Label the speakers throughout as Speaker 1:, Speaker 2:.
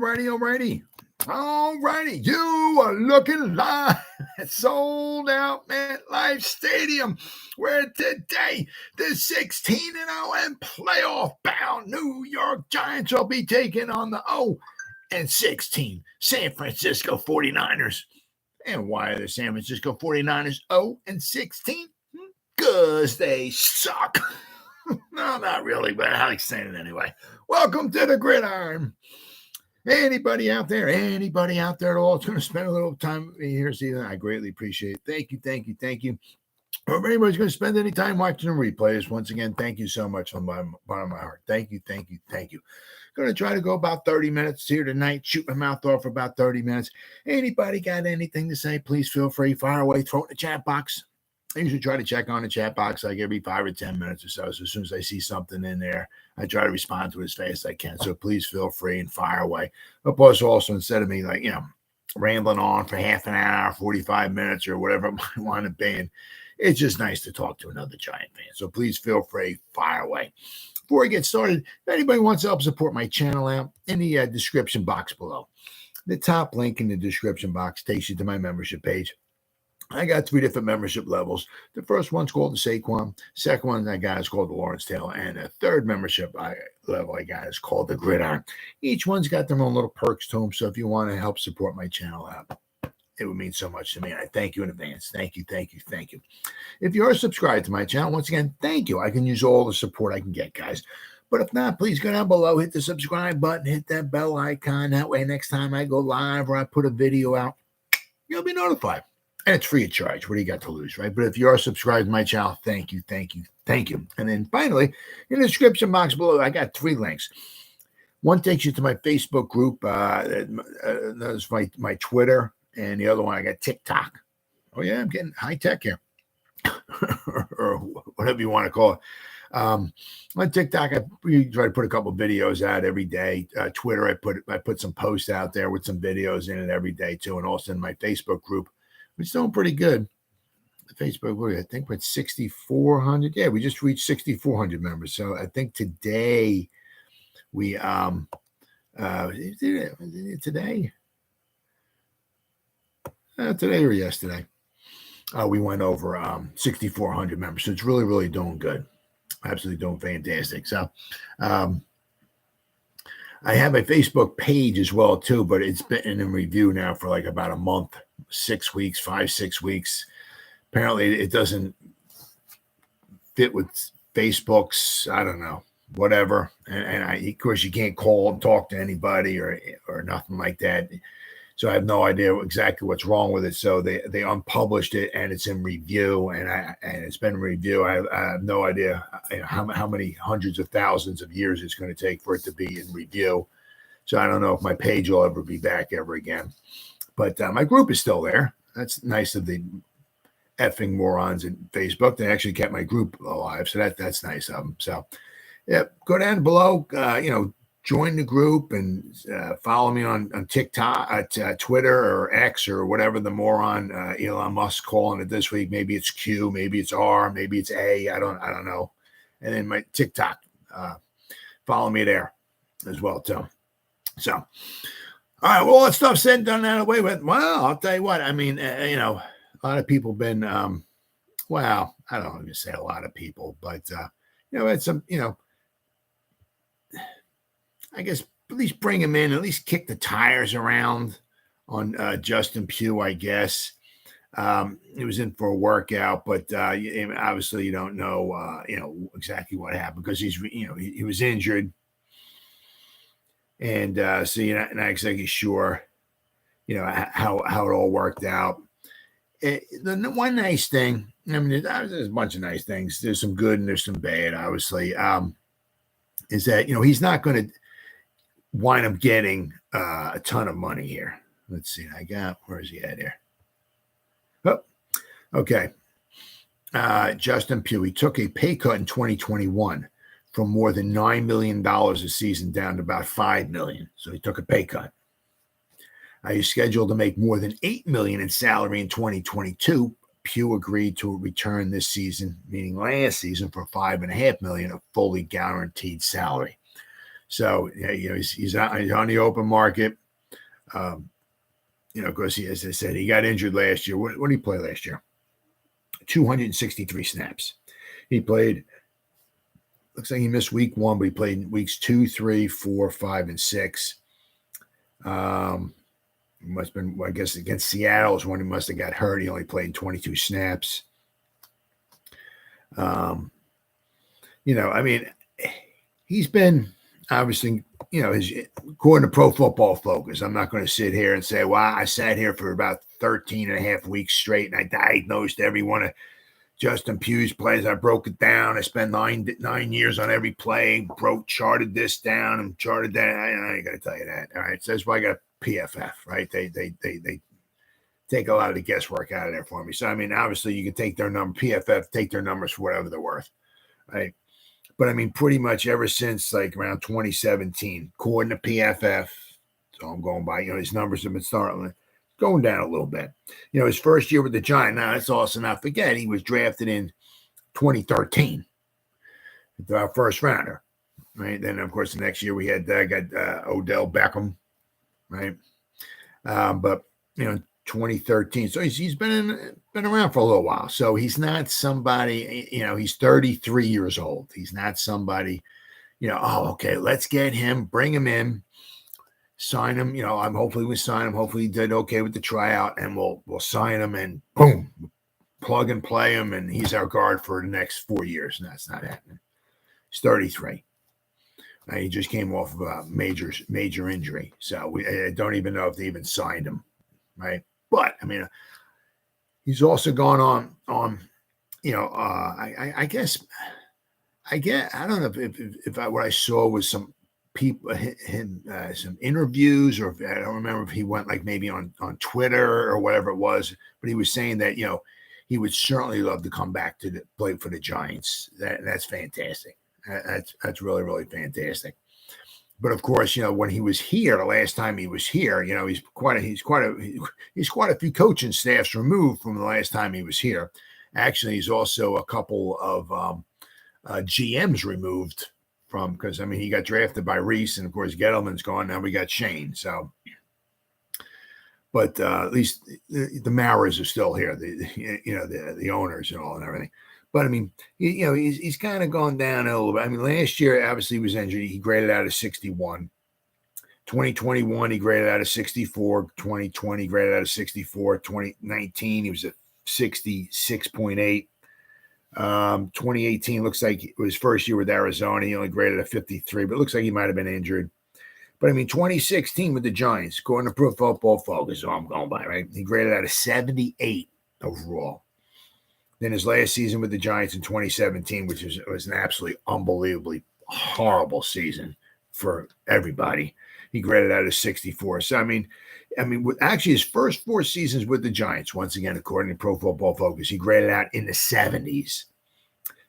Speaker 1: Alrighty. You are looking live at Sold Out MetLife Stadium, where today the 16-0 and playoff bound New York Giants will be taking on the 0-16 San Francisco 49ers. And why are the San Francisco 49ers 0-16? Because they suck. No, not really, but I like saying it anyway. Welcome to the Gridiron. Anybody out there at all is going to spend a little time with me here this evening, I greatly appreciate it. Thank you. Or if anybody's going to spend any time watching the replays, once again, thank you so much from the bottom of my heart. Thank you. Going to try to go about 30 minutes here tonight, shoot my mouth off for about 30 minutes. Anybody got anything to say, please feel free, fire away, throw it in the chat box. I usually try to check on the chat box like every 5 or 10 minutes or so. So as soon as I see something in there, I try to respond to it as fast as I can. So please feel free and fire away. But plus also, instead of me rambling on for half an hour, 45 minutes or whatever it might want to be, it's just nice to talk to another Giant fan. So please feel free, fire away. Before I get started, if anybody wants to help support my channel out, in the description box below, the top link in the description box takes you to my membership page. I got 3 different membership levels. The first one's called the Saquon. Second one I got is called the Lawrence Taylor. And the third membership level I got is called the Gridiron. Each one's got their own little perks to them. So if you want to help support my channel out, it would mean so much to me. And I thank you in advance. Thank you. If you are subscribed to my channel, once again, thank you. I can use all the support I can get, guys. But if not, please go down below, hit the subscribe button, hit that bell icon. That way, next time I go live or I put a video out, you'll be notified. And it's free of charge. What do you got to lose, right? But if you are subscribed to my channel, thank you. And then finally, in the description box below, I got 3 links. One takes you to my Facebook group. That's my Twitter. And the other one, I got TikTok. Oh, yeah, I'm getting high tech here. Or whatever you want to call it. On TikTok, I try to put a couple videos out every day. Twitter, I put some posts out there with some videos in it every day, too. And also in my Facebook group, it's doing pretty good. Facebook, I think we're at 6,400. Yeah, we just reached 6,400 members. So I think today we today or yesterday we went over 6,400 members. So it's really doing good. Absolutely doing fantastic. So I have a Facebook page as well too, but it's been in review now for like about a month. 6 weeks, 5-6 weeks. Apparently it doesn't fit with Facebook's, I don't know, whatever. And of course you can't call and talk to anybody or nothing like that. So I have no idea exactly what's wrong with it. So they unpublished it and it's in review and it's been in review. I have no idea how many hundreds of thousands of years it's going to take for it to be in review. So I don't know if my page will ever be back ever again. But my group is still there. That's nice of the effing morons in Facebook. They actually kept my group alive. So that's nice of them. So, yeah, go down below, join the group and follow me on TikTok, Twitter or X or whatever the moron Elon Musk calling it this week. Maybe it's Q, maybe it's R, maybe it's A. I don't know. And then my TikTok, follow me there as well, too. So, all right, well, all that stuff said and done that away with. Well, I'll tell you what. I mean, a lot of people been, I don't want to say a lot of people, but, had some, I guess at least bring him in, at least kick the tires around on Justin Pugh, I guess. He was in for a workout, but obviously you don't know, exactly what happened because he was injured. And so you're not exactly sure, how it all worked out. The one nice thing, I mean, there's a bunch of nice things. There's some good and there's some bad, obviously, is that, he's not going to wind up getting a ton of money here. Let's see. Where is he at here? Oh, okay. Justin Pugh, he took a pay cut in 2021. From more than $9 million a season down to about $5 million. So he took a pay cut. He's scheduled to make more than $8 million in salary in 2022. Pugh agreed to return this season, meaning last season, for $5.5 million of fully guaranteed salary. So he's on the open market. Of course, as I said, he got injured last year. What did he play last year? 263 snaps. He played. Looks like he missed week 1, but he played weeks 2, 3, 4, 5, and 6. Must have been, I guess, against Seattle is when he must have got hurt. He only played 22 snaps. He's been obviously, according to Pro Football Focus, I'm not going to sit here and say, well, I sat here for about 13 and a half weeks straight and I diagnosed every one of Justin Pugh's plays. I broke it down. I spent nine years on every play, charted this down and charted that. I ain't going to tell you that. All right. So that's why I got PFF, right? They take a lot of the guesswork out of there for me. So, obviously you can take their number, PFF, take their numbers for whatever they're worth, right? But, pretty much ever since like around 2017, according to PFF, so I'm going by, his numbers have been starting going down a little bit. His first year with the Giants, now that's also not forget, he was drafted in 2013, our first rounder, right? Then, of course, the next year we had Odell Beckham, right? But 2013, so he's been around for a little while. So he's not somebody, he's 33 years old. He's not somebody, okay, let's get him, bring him in, sign him. Hopefully we sign him. Hopefully he did okay with the tryout, and we'll sign him and boom, plug and play him, and he's our guard for the next 4 years. And that's not happening. He's 33. He just came off of a major injury, so I don't even know if they even signed him, right? But he's also gone on. I guess I don't know if what I saw was some people, some interviews, or I don't remember if he went like maybe on Twitter or whatever it was, but he was saying that he would certainly love to come back to play for the Giants. That's fantastic. That's really, really fantastic. But of course, when he was here, the last time he was here, he's quite a few coaching staffs removed from the last time he was here. Actually, he's also a couple of GMs removed from, because he got drafted by Reese, and of course Gettleman's gone. Now we got Shane. So, but at least the Mauers are still here. The owners and all and everything. But he's kind of gone down a little bit. Last year, obviously, he was injured. He graded out of 61. 2021, he graded out of 64. 2020, graded out of 64. 2019, he was at 66.8. 2018 looks like it was his first year with Arizona. He only graded at 53, but it looks like he might have been injured. But 2016 with the Giants, according to Pro Football Focus, I'm going by, right? He graded out of 78 overall. Then his last season with the Giants in 2017, which was an absolutely unbelievably horrible season for everybody, he graded out of 64. So, actually his first 4 seasons with the Giants, once again, according to Pro Football Focus, he graded out in the 70s.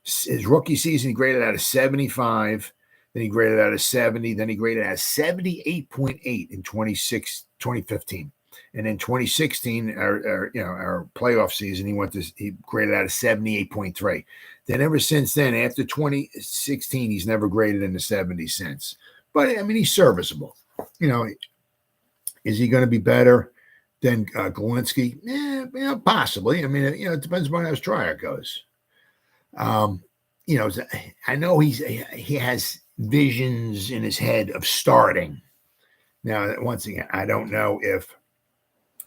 Speaker 1: His rookie season, he graded out of 75. Then he graded out of 70. Then he graded out of 78.8 in 2015. And in 2016, our playoff season, he graded out of 78.3. Then ever since then, after 2016, he's never graded in the 70s since. But he's serviceable. Is he going to be better than Glowinski? Yeah, possibly. It depends on how his tryout goes. I know he has visions in his head of starting. Now, once again, I don't know if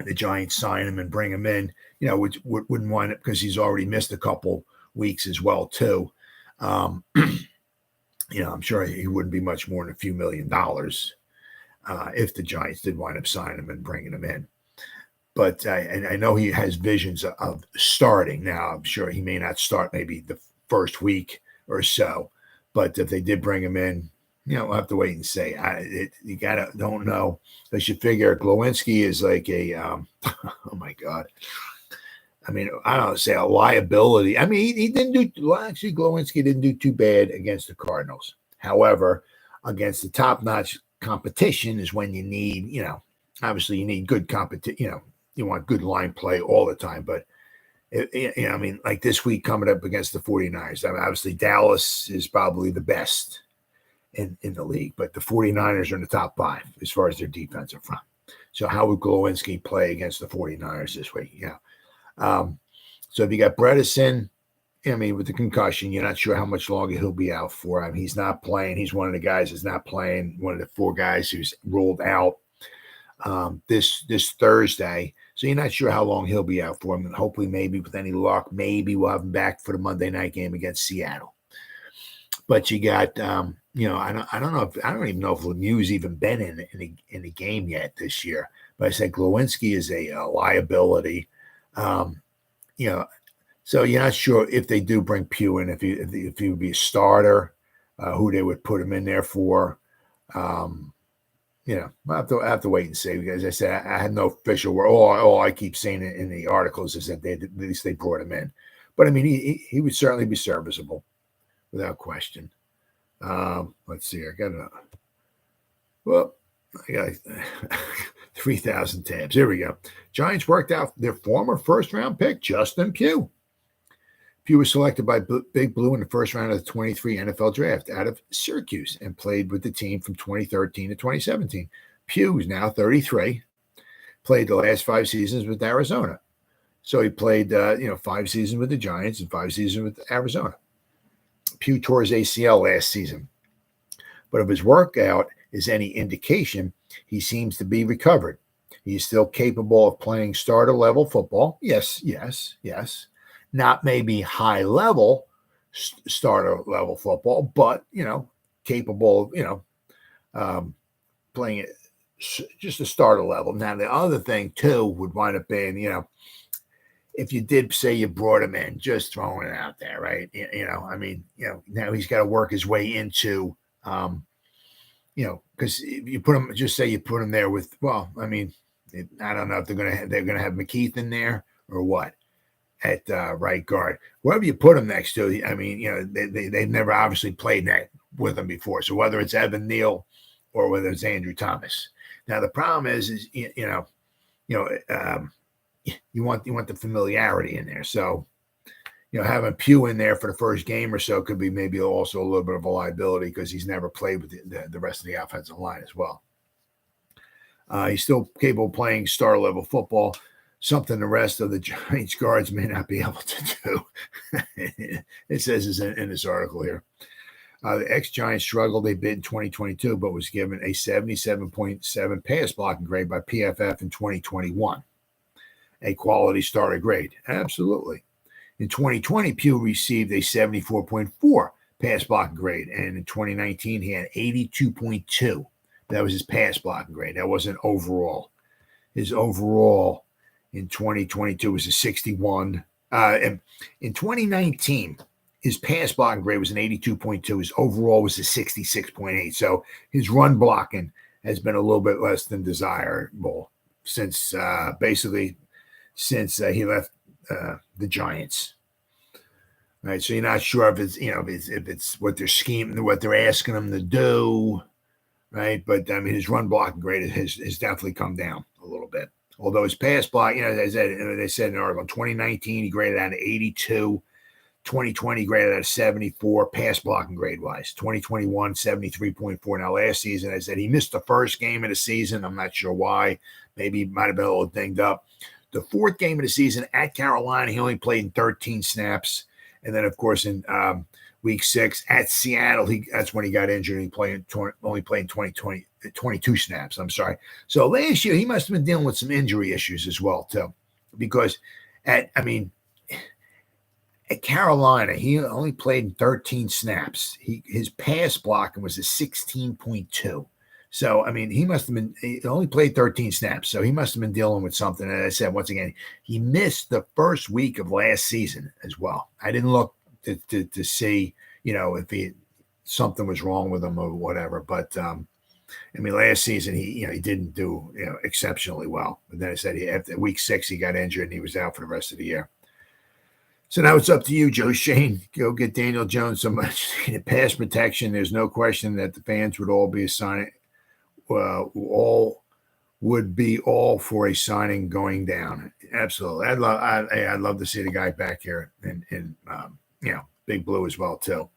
Speaker 1: the Giants sign him and bring him in, which wouldn't want it because he's already missed a couple weeks as well, too. I'm sure he wouldn't be much more than a few $1 million if the Giants did wind up signing him and bringing him in. But I know he has visions of starting. Now, I'm sure he may not start maybe the first week or so, but if they did bring him in, we'll have to wait and see. You don't know. They should figure Glowinski is like a, oh my God. I don't say a liability. he didn't do, actually Glowinski didn't do too bad against the Cardinals. However, against the top-notch competition is when you need, obviously you need good competition, you want good line play all the time, but like this week coming up against the 49ers, obviously Dallas is probably the best. in the league. But the 49ers are in the top 5 as far as their defensive front. So how would Glowinski play against the 49ers this week? Yeah. So if you got Bredesen, I mean, with the concussion, you're not sure how much longer he'll be out for. I mean, he's not playing. He's one of the guys that's not playing, one of the 4 guys who's ruled out this Thursday. So you're not sure how long he'll be out for him. And hopefully, maybe with any luck, maybe we'll have him back for the Monday night game against Seattle. But you got, I don't even know if Lemieux's even been in the game yet this year. But I said Glowinski is a liability. So you're not sure if they do bring Pugh in, if he would be a starter, who they would put him in there for. I'll have to wait and see, because I said I had no official word. All I keep saying in the articles is that at least they brought him in. But I mean, he would certainly be serviceable, without question. Let's see. I got 3,000 tabs. Here we go. Giants worked out their former first-round pick, Justin Pugh. Pugh was selected by Big Blue in the first round of the 23 NFL draft out of Syracuse and played with the team from 2013 to 2017. Pugh is now 33, played the last 5 seasons with Arizona. So he played, 5 seasons with the Giants and 5 seasons with Arizona. Pugh tore his ACL last season. But if his workout is any indication, he seems to be recovered. He's still capable of playing starter-level football. Yes. Not maybe high-level starter-level football, but, capable of, playing it just a starter level. Now, the other thing, too, would wind up being, if you did say you brought him in, just throwing it out there, right? Now he's got to work his way into, because if you put him, just say you put him there with, I don't know if they're gonna have McKeith in there or what at right guard. Wherever you put him next to, they've never obviously played that with him before. So whether it's Evan Neal or whether it's Andrew Thomas. Now the problem is you want the familiarity in there. So, having Pugh in there for the first game or so could be maybe also a little bit of a liability, because he's never played with the rest of the offensive line as well. He's still capable of playing star-level football, something the rest of the Giants guards may not be able to do. It says in this article here. The ex-Giants struggled a bit in 2022, but was given a 77.7 pass blocking grade by PFF in 2021. A quality starter grade. Absolutely. In 2020, Pugh received a 74.4 pass blocking grade, and in 2019, he had 82.2. That was his pass blocking grade. That wasn't overall. His overall in 2022 was a 61. And in 2019, his pass blocking grade was an 82.2. His overall was a 66.8. So his run blocking has been a little bit less than desirable since he left the Giants. Right, so you're not sure if it's what they're scheming, what they're asking him to do, right? But his run blocking grade has definitely come down a little bit. Although his pass block, as they said in the article, in 2019 he graded out of 82, 2020 he graded out of 74, pass blocking grade wise. 2021 73.4. Now last season, I said he missed the first game of the season. I'm not sure why. Maybe he might have been a little dinged up. The 4th game of the season at Carolina, he only played in 13 snaps. And then, of course, in week 6 at Seattle, that's when he got injured. He only played 22 snaps. I'm sorry. So last year, he must have been dealing with some injury issues as well, too. Because at Carolina, he only played in 13 snaps. His pass blocking was a 16.2. So, he only played 13 snaps. So he must have been dealing with something. And I said, once again, he missed the first week of last season as well. I didn't look to see, if something was wrong with him or whatever. But, last season, he didn't do, exceptionally well. But then I said, after week 6, he got injured and he was out for the rest of the year. So now it's up to you, Joe Shane. Go get Daniel Jones so much pass protection. There's no question that the fans would all be assigning. All would be all for a signing going down. Absolutely, I'd love to see the guy back here in Big Blue as well too.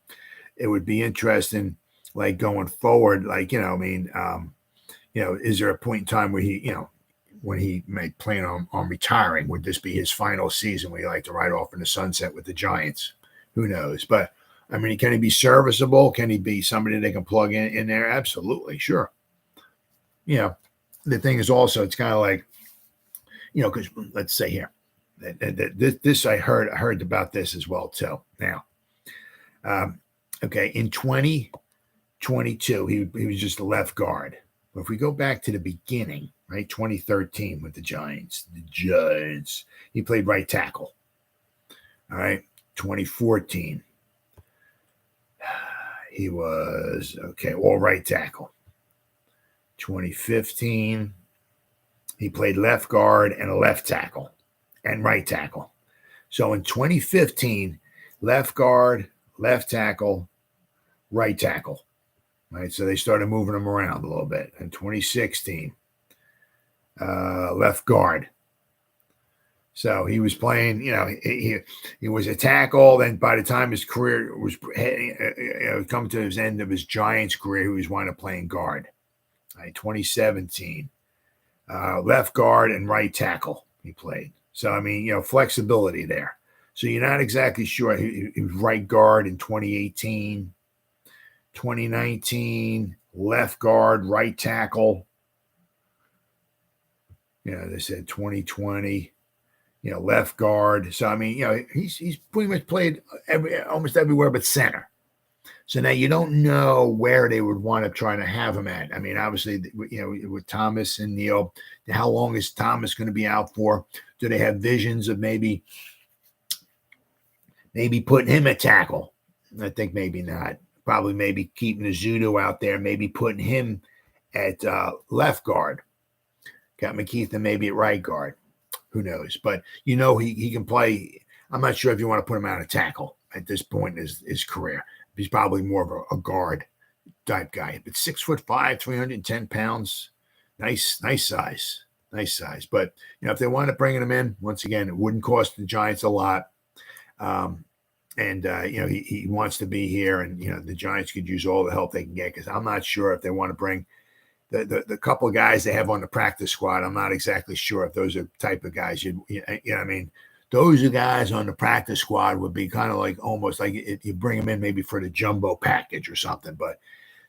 Speaker 1: It would be interesting like going forward, like, is there a point in time where he, when he may plan on retiring? Would this be his final season where he like to ride off in the sunset with the Giants? Who knows? But I mean, can he be serviceable? Can he be somebody they can plug in there? Absolutely, sure. The thing is also, it's kind of like, because let's say here, this I heard about this as well too. Now, okay, in 2022, he was just a left guard. But if we go back to the beginning, right, 2013 with the Giants, he played right tackle. All right, 2014, he was all right tackle. 2015, he played left guard and a left tackle and right tackle. So in 2015, left guard, left tackle, right tackle. Right, so they started moving him around a little bit. In 2016, left guard. So he was playing, he was a tackle. Then by the time his career was coming to his end of his Giants career, he was wound up playing guard. Right, 2017, left guard and right tackle he played. So, I mean, flexibility there. So you're not exactly sure. He was right guard in 2018. 2019, left guard, right tackle. They said 2020, left guard. So, I mean, he's pretty much played almost everywhere but center. So now you don't know where they would want to try to have him at. I mean, obviously, with Thomas and Neal, how long is Thomas going to be out for? Do they have visions of maybe putting him at tackle? I think maybe not. Probably maybe keeping Azudu out there, maybe putting him at left guard. Got McKeithen maybe at right guard. Who knows? But, he can play. I'm not sure if you want to put him out of tackle at this point in his career. He's probably more of a guard type guy. But 6'5", 310 pounds. Nice size. But, if they want to bring him in, once again, it wouldn't cost the Giants a lot. He wants to be here, and the Giants could use all the help they can get, because I'm not sure if they want to bring the couple of guys they have on the practice squad. I'm not exactly sure if those are the type of guys I mean, those are guys on the practice squad would be kind of like almost like if you bring them in maybe for the jumbo package or something. But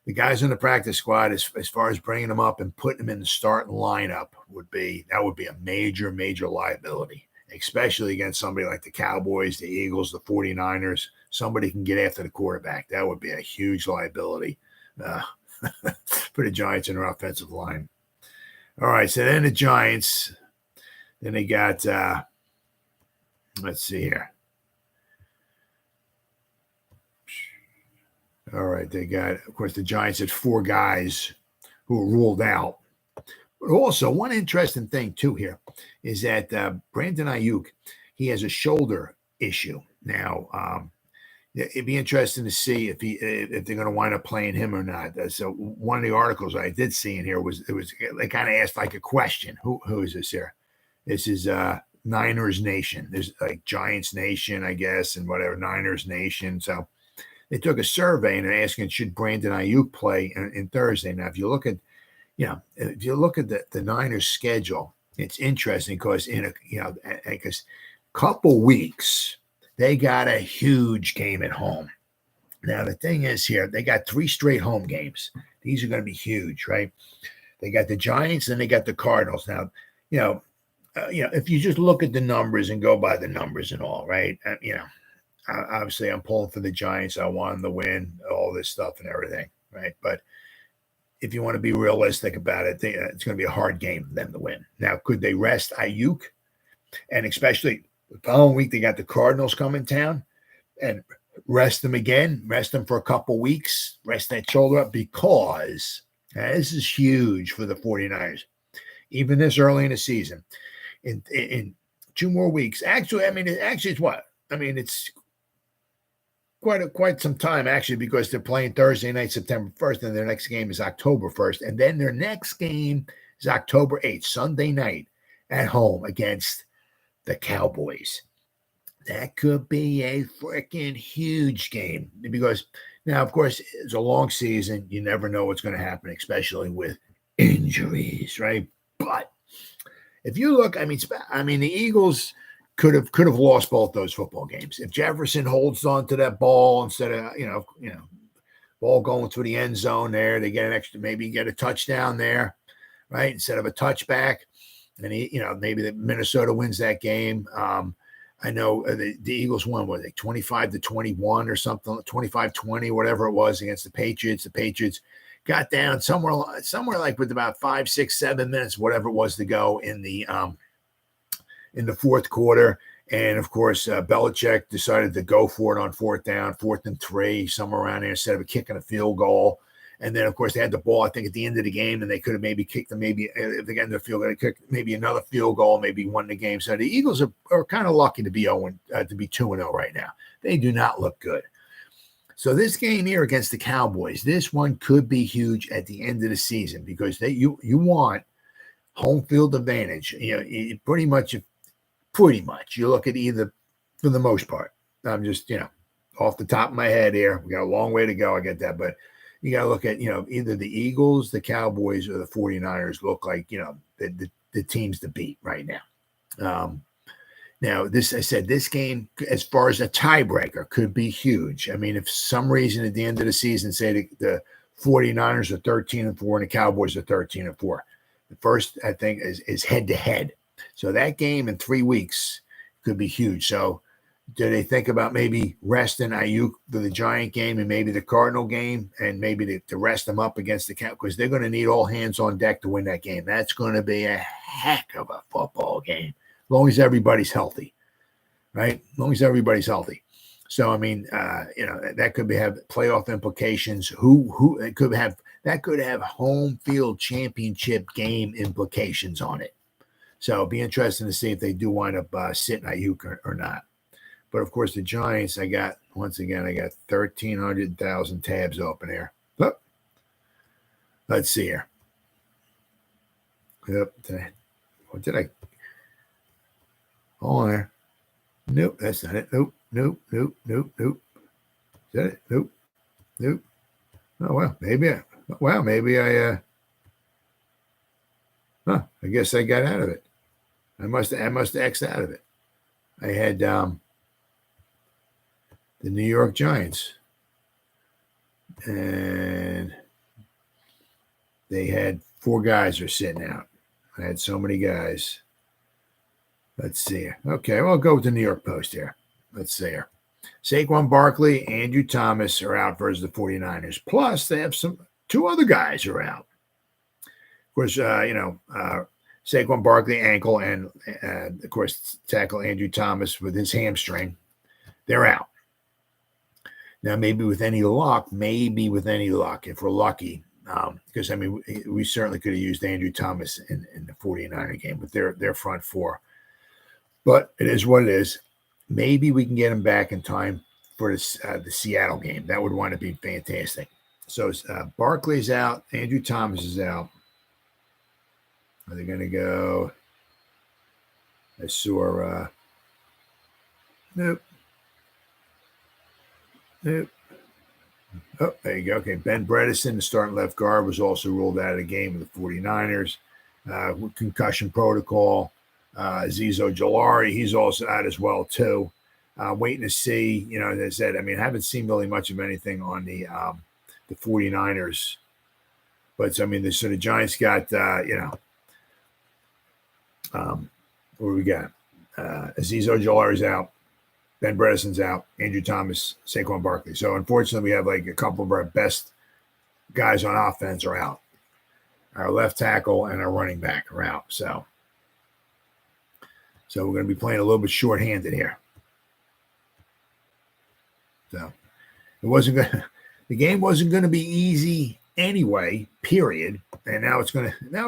Speaker 1: the guys on the practice squad, as far as bringing them up and putting them in the starting lineup, would be a major liability. Especially against somebody like the Cowboys, the Eagles, the 49ers. Somebody can get after the quarterback. That would be a huge liability for the Giants and their offensive line. All right, so then the Giants, then they got, let's see here. All right, they got, of course, the Giants had 4 guys who were ruled out. But also, one interesting thing, too, here is that Brandon Ayuk, he has a shoulder issue. Now, it'd be interesting to see if they're going to wind up playing him or not. So one of the articles I did see in here was they kind of asked like a question. Who is this here? This is Niners Nation. There's like Giants Nation, I guess, and whatever, Niners Nation. So they took a survey and they're asking, should Brandon Ayuk play in Thursday? Now, if you look at the Niners schedule, it's interesting because because a couple weeks they got a huge game at home. Now the thing is here, they got 3 straight home games. These are going to be huge, right? They got the Giants and they got the Cardinals. Now, if you just look at the numbers and go by the numbers and all, right? Obviously I'm pulling for the Giants. I want them to win, all this stuff and everything, right? But if you want to be realistic about it, it's going to be a hard game for them to win. Now, could they rest Ayuk? And especially the following week, they got the Cardinals coming town and rest them again, rest them for a couple weeks, rest that shoulder up, because this is huge for the 49ers. Even this early in the season, in 2 more weeks. Actually, it's what? It's quite some time, actually, because they're playing Thursday night, September 1st, and their next game is October 1st. And then their next game is October 8th, Sunday night, at home against the Cowboys. That could be a freaking huge game, because Now, of course, it's a long season. You never know what's going to happen, especially with injuries, right? But if you look, I mean, the Eagles could have lost both those football games if Jefferson holds on to that ball instead of ball going to the end zone there. They get an extra, maybe get a touchdown there, right, instead of a touchback, and maybe the Minnesota wins that game. I know the Eagles won, what, like 25-21 or something, 25-20, whatever it was, against the Patriots. The Patriots got down somewhere like with about 5, 6, 7 minutes, whatever it was, to go in the fourth quarter. And of course, Belichick decided to go for it on 4th down, 4th and 3, somewhere around there, instead of kicking a field goal. And then, of course, they had the ball, I think, at the end of the game, and they could have maybe kicked them, maybe if they got in the field goal, they kicked maybe another field goal, maybe won the game. So the Eagles are kind of lucky to be 2-0 right now. They do not look good. So this game here against the Cowboys, this one could be huge at the end of the season, because you want home field advantage. Pretty much you look at either, for the most part. I'm just off the top of my head here. We got a long way to go. I get that, but you got to look at, either the Eagles, the Cowboys, or the 49ers look like, the teams to beat right now. Now, this game, as far as a tiebreaker, could be huge. I mean, if some reason at the end of the season, say the 49ers are 13-4 and the Cowboys are 13-4, the first, I think, is head-to-head. So that game in 3 weeks could be huge. So do they think about maybe resting Ayuk for the Giant game and maybe the Cardinal game, and maybe to rest them up against the Cow, because they're going to need all hands on deck to win that game. That's going to be a heck of a football game, as long as everybody's healthy, right? As long as everybody's healthy. So, I mean, that could have playoff implications. It could have home field championship game implications on it. So it'll be interesting to see if they do wind up sitting Ayuk or not. But of course, the Giants, I got 1,300,000 tabs open here. Oh, let's see here. Yep. What did I? Hold on there. Nope, that's not it. Nope. Is that it? Nope. Oh, well, maybe I I guess I got out of it. I must have X'd out of it. I had the New York Giants, and they had 4 guys are sitting out. I had so many guys. Let's see. Okay, well, I'll go with the New York Post here. Let's see here. Saquon Barkley, Andrew Thomas are out versus the 49ers. Plus, they have 2 other guys are out. Of course, Saquon Barkley ankle, and of course, tackle Andrew Thomas with his hamstring. They're out. Now, maybe with any luck, if we're lucky, because, I mean, we certainly could have used Andrew Thomas in the 49er game with their front 4. But it is what it is. Maybe we can get him back in time for the Seattle game. That would want to be fantastic. So Barkley's out. Andrew Thomas is out. Are they going to go? I saw. Nope. Oh, there you go. Okay, Ben Bredesen, the starting left guard, was also ruled out of the game with the 49ers. With concussion protocol. Azeez Ojulari, he's also out as well, too. Waiting to see, as I said, I mean, I haven't seen really much of anything on the 49ers. But, I mean, the Giants got, what do we got? Azeez Ojulari's out. Ben Bredesen's out. Andrew Thomas, Saquon Barkley. So, unfortunately, we have like a couple of our best guys on offense are out. Our left tackle and our running back are out. So we're going to be playing a little bit shorthanded here. So the game wasn't going to be easy anyway, period. And now it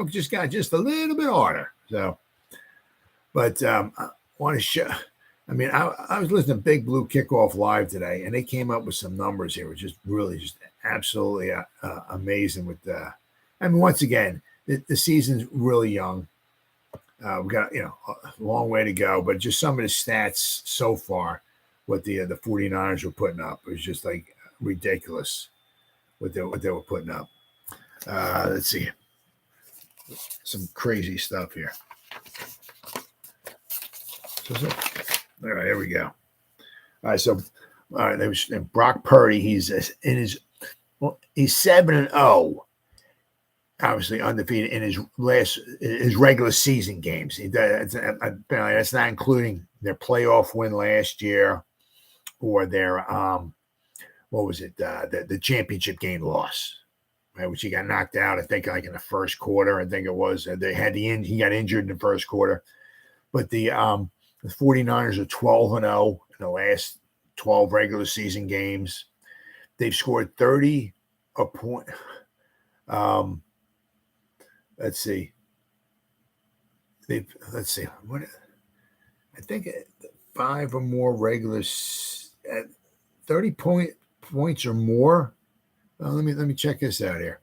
Speaker 1: just got just a little bit harder. So, but I want to show. I mean, I was listening to Big Blue Kickoff Live today, and they came up with some numbers here, which is really just absolutely amazing. I mean, once again, the season's really young. We got a long way to go, but just some of the stats so far, what the 49ers were putting up, it was just like ridiculous what they were putting up. Let's see. Some crazy stuff here. All right, here we go. All right, so there was Brock Purdy. He's 7-0. Obviously undefeated in his regular season games. That's not including their playoff win last year or their the championship game loss, right? Which he got knocked out, I think, like in the first quarter. I think it was. He got injured in the first quarter. But the 49ers are 12-0 in the last 12 regular season games. They've scored 30 a point. Let's see. What I think 5 or more regular 30 points or more. Let me check this out here.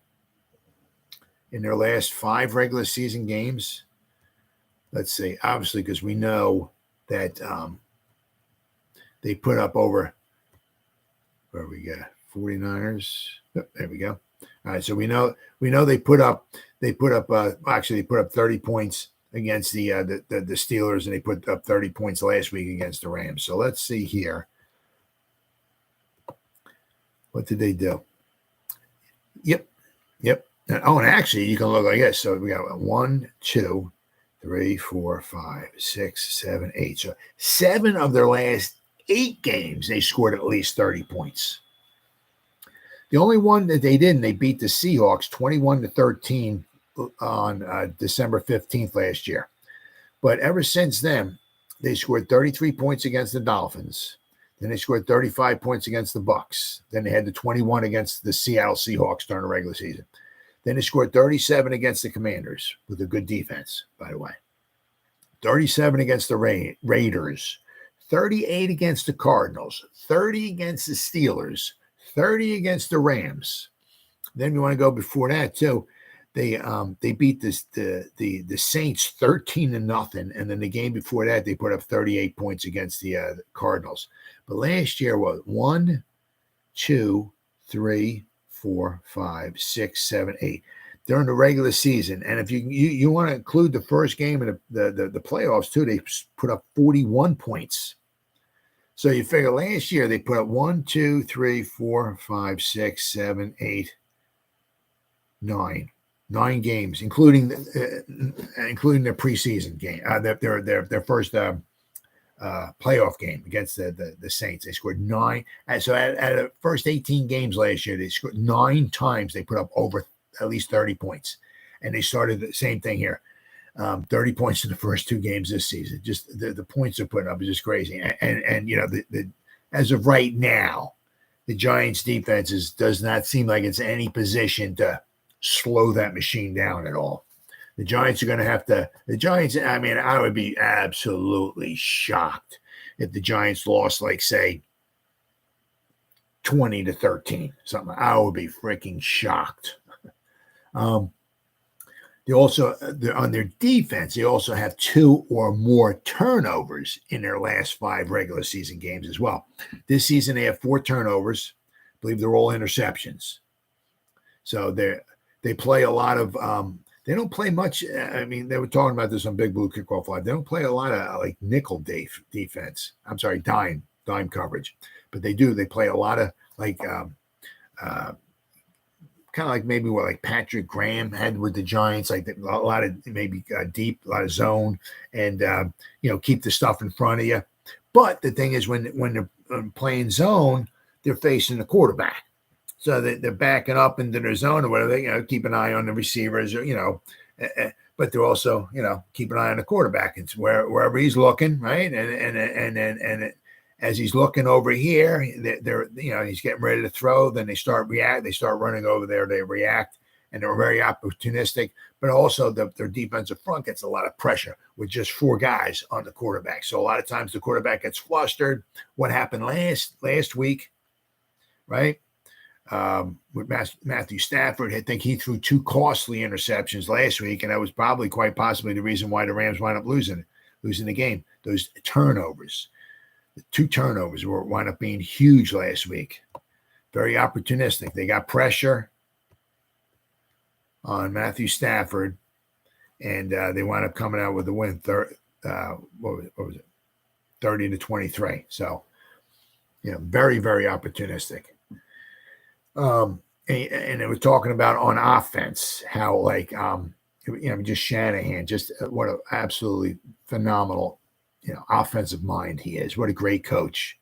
Speaker 1: In their last 5 regular season games, let's see. Obviously, because we know that they put up over. Where we got 49ers. Oh, there we go. All right, so we know they put up 30 points against the Steelers, and they put up 30 points last week against the Rams. So let's see here. What did they do? Yep. And actually, you can look like this. So we got 1, 2, 3, 4, 5, 6, 7, 8. So 7 of their last 8 games, they scored at least 30 points. The only one that they didn't, they beat the Seahawks 21-13 on December 15th last year. But ever since then, they scored 33 points against the Dolphins. Then they scored 35 points against the Bucs. Then they had the 21 against the Seattle Seahawks during the regular season. Then they scored 37 against the Commanders with a good defense, by the way. 37 against the Raiders. 38 against the Cardinals. 30 against the Steelers. 30 against the Rams. Then you want to go before that too. They beat the Saints 13-0, and then the game before that they put up 38 points against the Cardinals. But last year was 1, 2, 3, 4, 5, 6, 7, 8 during the regular season. And if you want to include the first game of the playoffs too, they put up 41 points. So you figure last year they put up 1, 2, 3, 4, 5, 6, 7, 8, 9 games, including their preseason game, their first playoff game against the Saints. They scored 9. And so at the first 18 games last year, they scored 9 times. They put up over at least 30 points, and they started the same thing here. 30 points in the first 2 games this season. Just the points they're putting up is just crazy. And the as of right now, the Giants' defense does not seem like it's in any position to slow that machine down at all. The Giants are going to have to. The Giants. I mean, I would be absolutely shocked if the Giants lost, like, say, 20-13, something. I would be freaking shocked. They also, on their defense, they also have 2 or more turnovers in their last 5 regular season games as well. This season, they have 4 turnovers. I believe they're all interceptions. So they play a lot of they don't play much. I mean, they were talking about this on Big Blue Kickoff Live. They don't play a lot of like nickel defense. I'm sorry, dime coverage. But they do. They play a lot of like kind of like maybe what like Patrick Graham had with the Giants, like a lot of maybe deep, a lot of zone, and keep the stuff in front of you. But the thing is, when they're playing zone, they're facing the quarterback, so they're backing up into their zone or whatever. Keep an eye on the receivers, but they're also keep an eye on the quarterback. It's wherever he's looking, right? And as he's looking over here, they're he's getting ready to throw. Then they start running over there. They react, and they're very opportunistic. But also their defensive front gets a lot of pressure with just 4 guys on the quarterback. So a lot of times the quarterback gets flustered. What happened last week, right? With Matthew Stafford, I think he threw 2 costly interceptions last week, and that was probably quite possibly the reason why the Rams wound up losing the game. Those turnovers. The 2 turnovers wound up being huge last week. very opportunistic. They got pressure on Matthew Stafford, and they wound up coming out with a win. What was it? 30-23. So, very, very opportunistic. And they were talking about on offense how, like, just Shanahan, just what an absolutely phenomenal, offensive mind he is. What a great coach.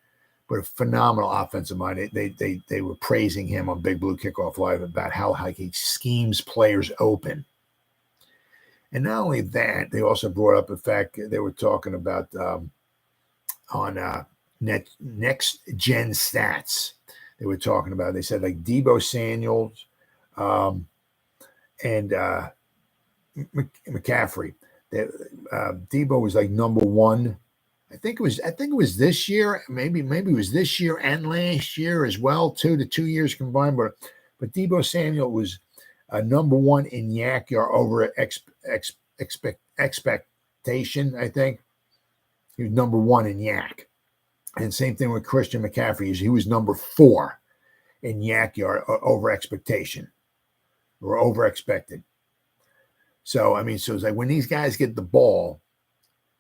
Speaker 1: What a phenomenal offensive mind. They were praising him on Big Blue Kickoff Live about how he schemes players open. And not only that, they also brought up the fact they were talking about on next gen stats. They were talking about, they said, like, Deebo Samuels and McCaffrey. Deebo was like number one. I think it was this year. Maybe it was this year and last year as well, too. The 2 years combined. But Deebo Samuel was number one in yak yard over expectation. I think he was number one in yak. And same thing with Christian McCaffrey. He was number 4 in yak yard over expectation or over expected. So, so it's like when these guys get the ball,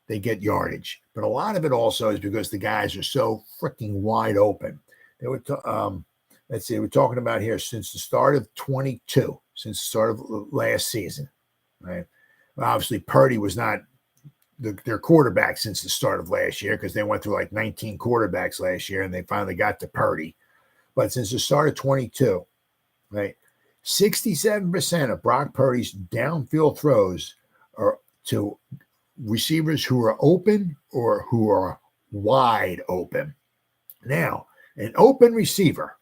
Speaker 1: they get yardage. But a lot of it also is because the guys are so freaking wide open. They were, let's see, we're talking about here since the start of 22, since the start of last season, right? Well, obviously, Purdy was not their quarterback since the start of last year because they went through like 19 quarterbacks last year and they finally got to Purdy. But since the start of 22, right, 67% of Brock Purdy's downfield throws are to receivers who are open or who are wide open. Now, an open receiver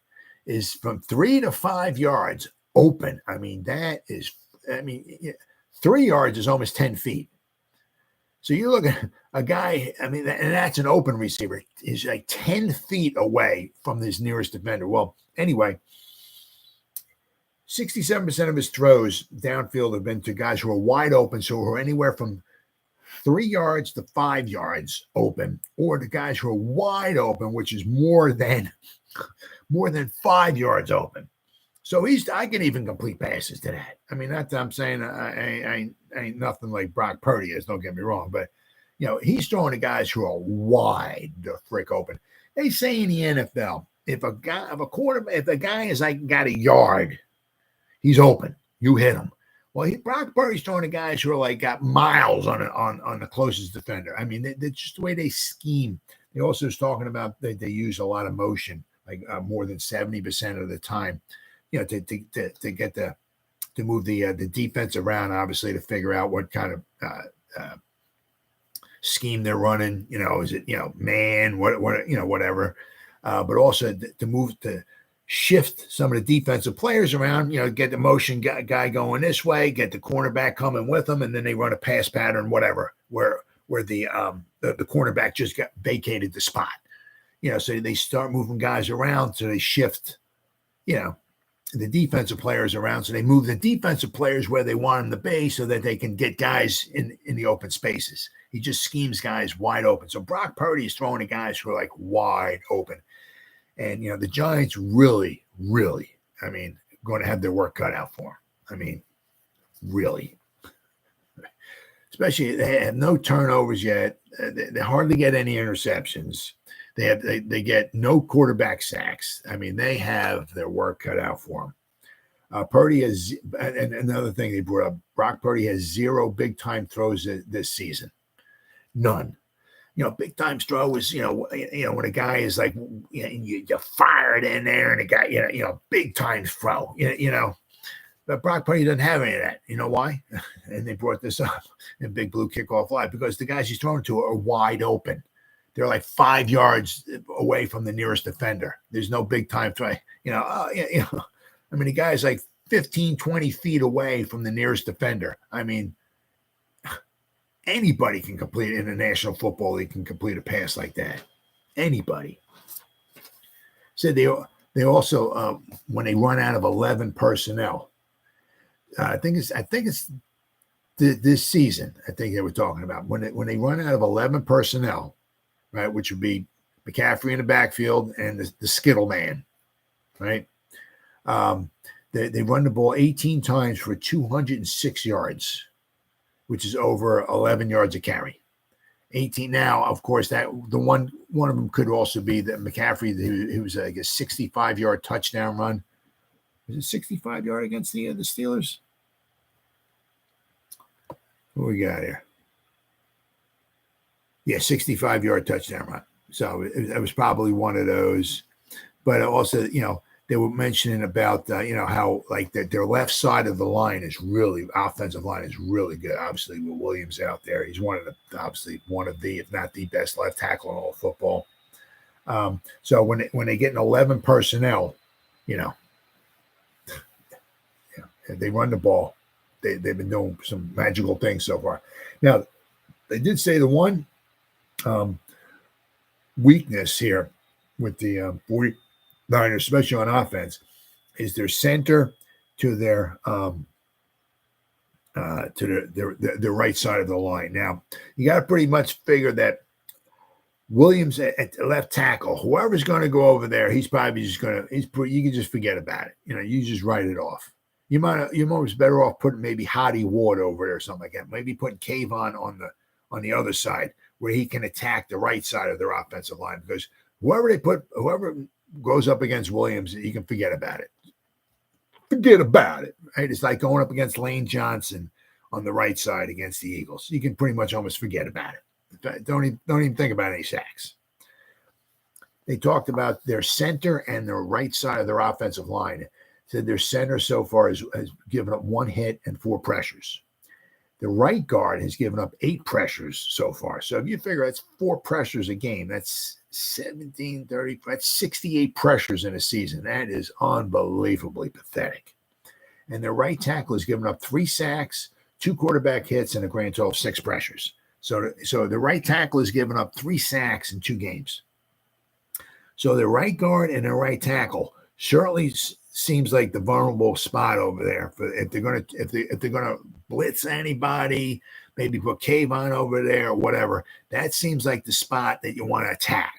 Speaker 1: is from 3 to 5 yards open. 3 yards is almost 10 feet. So you look at a guy, and that's an open receiver. He's like 10 feet away from his nearest defender. Well, anyway, 67% of his throws downfield have been to guys who are wide open, so who are anywhere from 3 yards to 5 yards open, or the guys who are wide open, which is more than 5 yards open. So I can even complete passes to that. Not that I'm saying I ain't nothing like Brock Purdy is, don't get me wrong, but he's throwing to guys who are wide the frick open. They say in the NFL, if a guy is like got a yard, he's open. You hit him. Well, Brock Purdy's throwing to guys who are like got miles on the closest defender. That's just the way they scheme. They also was talking about they use a lot of motion, like more than 70% of the time. To get to move the defense around, obviously, to figure out what kind of scheme they're running. Is it man, whatever. But also to shift some of the defensive players around. Get the motion guy going this way, get the cornerback coming with them, and then they run a pass pattern, whatever, where the cornerback just got vacated the spot. So they start moving guys around, so they shift. The defensive players around, so they move the defensive players where they want them to be so that they can get guys in the open spaces. He just schemes guys wide open. So Brock Purdy is throwing to guys who are like wide open. And, the Giants really, really, going to have their work cut out for them. Really. Especially they have no turnovers yet. They hardly get any interceptions. They get no quarterback sacks. They have their work cut out for them. Purdy has, and another thing they brought up, Brock Purdy has 0 big-time throws this season. None. Big-time throw is, when a guy is like, you fire it in there and a guy, big-time throw, But Brock Purdy doesn't have any of that. You know why? And they brought this up in Big Blue Kickoff Live, because the guys he's throwing to are wide open. They're like 5 yards away from the nearest defender. There's no big time throw. The guy's like 15, 20 feet away from the nearest defender. Anybody can complete in the National Football League can complete a pass like that. Anybody. So they also when they run out of 11 personnel, I think it's this season. I think they were talking about when they run out of 11 personnel. Right, which would be McCaffrey in the backfield and the Skittle man, right? They run the ball 18 times for 206 yards, which is over 11 yards a carry. 18 now, of course, that the one of them could also be that McCaffrey, who was like a 65-yard touchdown run. Was it 65-yard against the Steelers? What we got here? Yeah, 65-yard touchdown run. So it was probably one of those. But also, they were mentioning about, how like their left side of the line is really, offensive line is really good. Obviously, with Williams out there, he's one of the, if not the best left tackle in all of football. So when they get an 11 personnel, they run the ball. They've been doing some magical things so far. Now, they did say the one weakness here with the 49ers, especially on offense, is their center to their right side of the line. Now, you got to pretty much figure that Williams at left tackle, whoever's going to go over there, he's probably just going to. You can just forget about it. You just write it off. You're almost better off putting maybe Hottie Ward over there or something like that. Maybe putting Kayvon on the other side where he can attack the right side of their offensive line, because whoever goes up against Williams, you can forget about it. Forget about it. Right? It's like going up against Lane Johnson on the right side against the Eagles. You can pretty much almost forget about it. Don't even think about any sacks. They talked about their center and their right side of their offensive line. Said their center so far has given up 1 hit and 4 pressures. The right guard has given up 8 pressures so far. So if you figure that's 4 pressures a game, that's 17, 30, that's 68 pressures in a season. That is unbelievably pathetic. And their right tackle has given up 3 sacks, 2 quarterback hits, and a grand total of 6 pressures. So the right tackle has given up 3 sacks in 2 games. So the right guard and the right tackle certainly seems like the vulnerable spot over there for if they're gonna blitz anybody, maybe put Kayvon over there or whatever. That seems like the spot that you want to attack,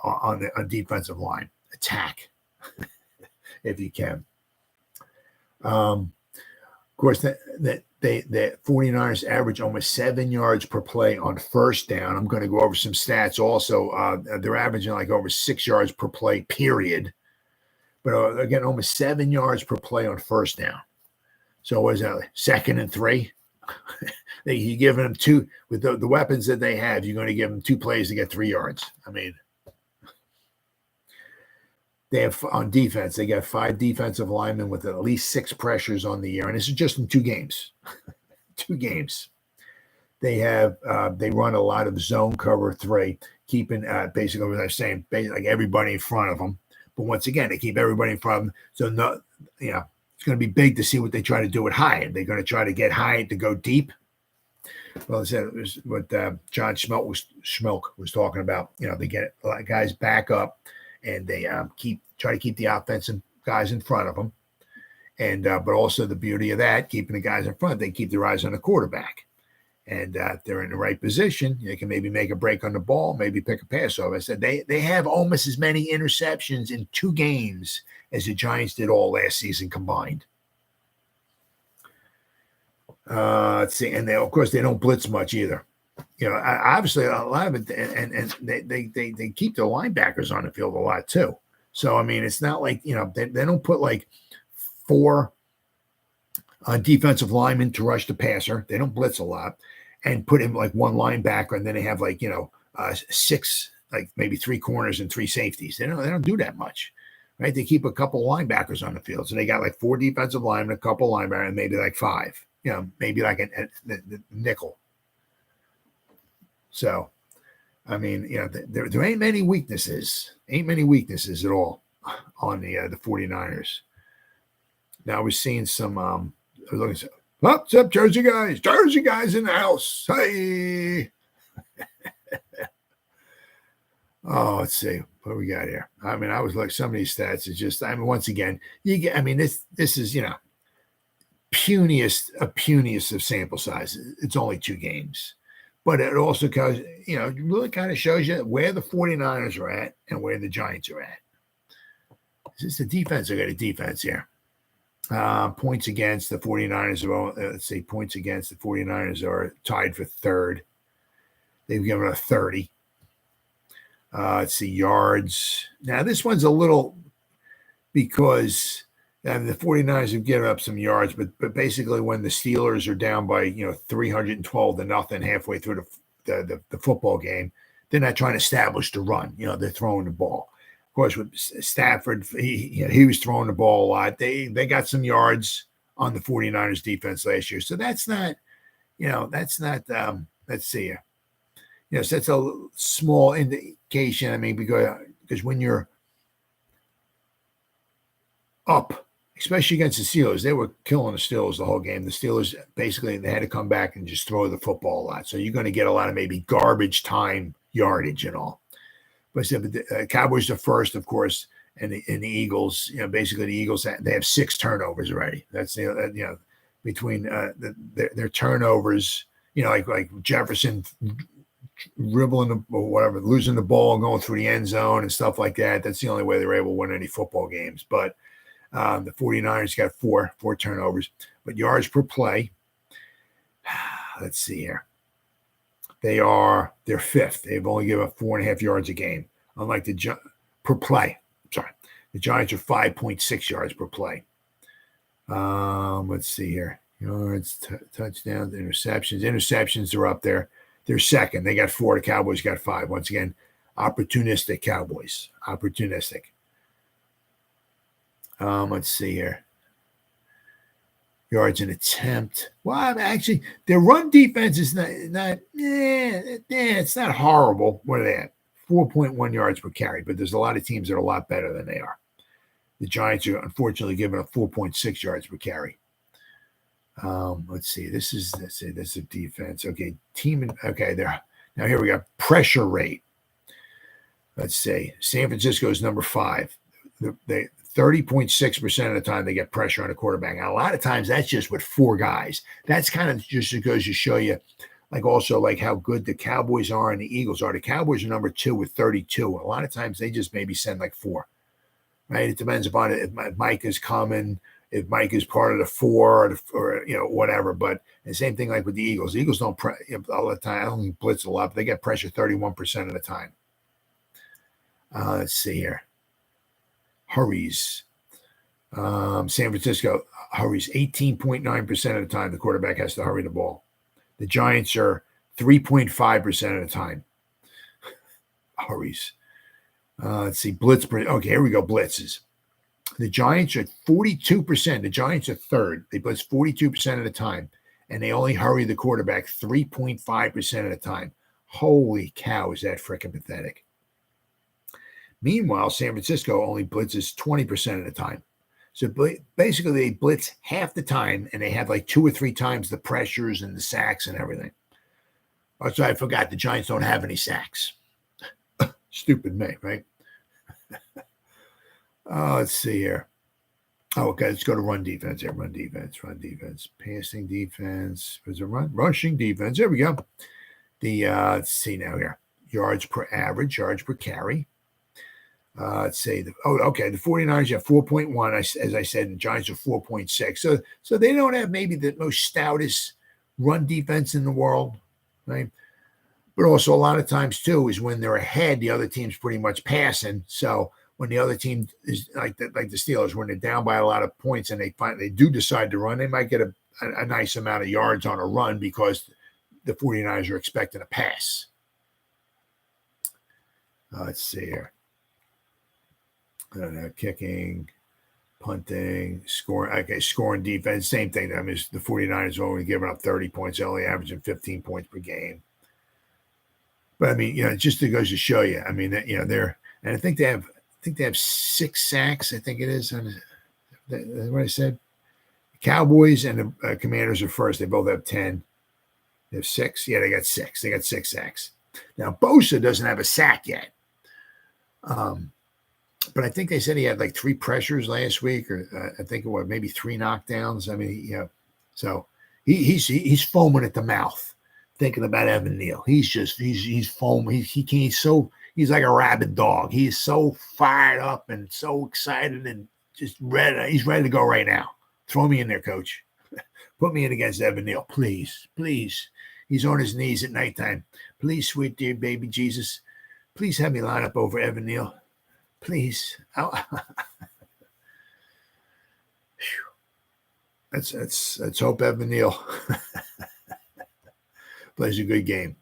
Speaker 1: on defensive line. Attack if you can. Of course, the 49ers average almost 7 yards per play on first down. I'm going to go over some stats also. They're averaging like over 6 yards per play, period. But again, almost 7 yards per play on first down. So what is that, like 2nd and 3? You're giving them 2 with the weapons that they have. You're going to give them 2 plays to get 3 yards. I mean, they have on defense. They got 5 defensive linemen with at least 6 pressures on the year, and this is just in 2 games. 2 games. They have they run a lot of zone cover 3, keeping basically what I'm saying, like everybody in front of them. But once again, they keep everybody in front of them. So, it's going to be big to see what they try to do with Hyatt. They're going to try to get Hyatt to go deep. Well, I said it was what John Schmelk was talking about. They get a lot of guys back up, and they try to keep the offensive guys in front of them. And but also the beauty of that, keeping the guys in front, they keep their eyes on the quarterback. And if they're in the right position, they can maybe make a break on the ball, maybe pick a pass over. I said they have almost as many interceptions in 2 games as the Giants did all last season combined. Let's see, and of course they don't blitz much either. Obviously a lot of it, and they keep their linebackers on the field a lot too. So I mean, it's not like they don't put like 4 defensive linemen to rush the passer. They don't blitz a lot, and put in like 1 linebacker, and then they have like 6, like maybe 3 corners and 3 safeties. They don't do that much, right? They keep a couple linebackers on the field, so they got like 4 defensive linemen, a couple linebackers, and maybe like 5. Maybe like a nickel. So, I mean, there ain't many weaknesses. Ain't many weaknesses at all on the 49ers. Now we're seeing some. What's up, Jersey guys? Jersey guys in the house. Hey. Oh, let's see what we got here. I mean, I was like, some of these stats is just. I mean, once again, you get. I mean, this is puniest of sample size. It's only 2 games, but it also goes. Really kind of shows you where the 49ers are at and where the Giants are at. Is this the defense? I got a defense here. Points against the 49ers. Let's see, points against the 49ers are tied for third. They've given up 30. Let's see, yards. Now, this one's a little because the 49ers have given up some yards, but basically when the Steelers are down by 312-0 halfway through the football game, they're not trying to establish the run. They're throwing the ball. Of course, with Stafford, he was throwing the ball a lot. They got some yards on the 49ers defense last year. So that's not, let's see here. So that's a small indication. I mean, because when you're up, especially against the Steelers, they were killing the Steelers the whole game. The Steelers, basically, they had to come back and just throw the football a lot. So you're going to get a lot of maybe garbage time yardage and all. But the Cowboys are first, of course, and the Eagles, basically the Eagles, they have 6 turnovers already. That's, between their turnovers, like Jefferson dribbling or whatever, losing the ball and going through the end zone and stuff like that. That's the only way they're able to win any football games. But the 49ers got four turnovers. But yards per play, let's see here. They're fifth. They've only given up 4.5 yards a game. Unlike per play. Sorry. The Giants are 5.6 yards per play. Let's see here. Yards, touchdowns, interceptions. Interceptions are up there. They're second. They got 4. The Cowboys got 5. Once again, opportunistic Cowboys. Opportunistic. Let's see here. Yards an attempt. Well, actually, their run defense is it's not horrible. What are they at? 4.1 yards per carry, but there's a lot of teams that are a lot better than they are. The Giants are unfortunately giving up 4.6 yards per carry. Let's see. This is a defense. Okay, there. Now here we go. Pressure rate. Let's say San Francisco is number 5. They 30.6% of the time they get pressure on a quarterback. And a lot of times that's just with 4 guys. That's kind of just goes to show you, also how good the Cowboys are and the Eagles are. The Cowboys are number 2 with 32. A lot of times they just maybe send 4. Right? It depends upon if Mike is coming, if Mike is part of the 4 or whatever. But the same thing like with the Eagles. The Eagles don't all the time. I don't think blitz a lot, but they get pressure 31% of the time. Let's see here. Hurries. San Francisco hurries 18.9% of the time. The quarterback has to hurry the ball. The Giants are 3.5% of the time. Hurries. Let's see. Blitz. Okay, here we go. Blitzes. The Giants are 42%. The Giants are third. They blitz 42% of the time, and they only hurry the quarterback 3.5% of the time. Holy cow, is that freaking pathetic. Meanwhile, San Francisco only blitzes 20% of the time. So basically, they blitz half the time, and they have 2 or 3 times the pressures and the sacks and everything. Oh, sorry, I forgot. The Giants don't have any sacks. Stupid me, right? Let's see here. Oh, okay, let's go to run defense here. Run defense. Passing defense. There's a rushing defense. There we go. Let's see now here. Yards per average, yards per carry. Let's say the 49ers have 4.1, as I said, and the Giants are 4.6. So they don't have maybe the most stoutest run defense in the world, right? But also a lot of times too is when they're ahead, the other team's pretty much passing. So when the other team is like the Steelers, when they're down by a lot of points and they do decide to run, they might get a nice amount of yards on a run because the 49ers are expecting a pass. Let's see here. Kicking, punting, scoring. Okay, scoring defense, same thing. I mean, the 49ers are only giving up 30 points, they're only averaging 15 points per game. But I mean, it just goes to show you. I mean, they're, and I think they have 6 sacks. I think it is. That's what I said. Cowboys and the Commanders are first. They both have 10. They have 6. Yeah, they got 6. They got 6 sacks. Now Bosa doesn't have a sack yet. But I think they said he had 3 pressures last week, or I think it was maybe 3 knockdowns. I mean, so he's foaming at the mouth, thinking about Evan Neal. He's foaming. He's so he's like a rabid dog. He's so fired up and so excited and just ready. He's ready to go right now. Throw me in there, coach. Put me in against Evan Neal, please, please. He's on his knees at nighttime. Please, sweet dear baby Jesus, please have me line up over Evan Neal. Please. Let's hope Evan Neal plays a good game.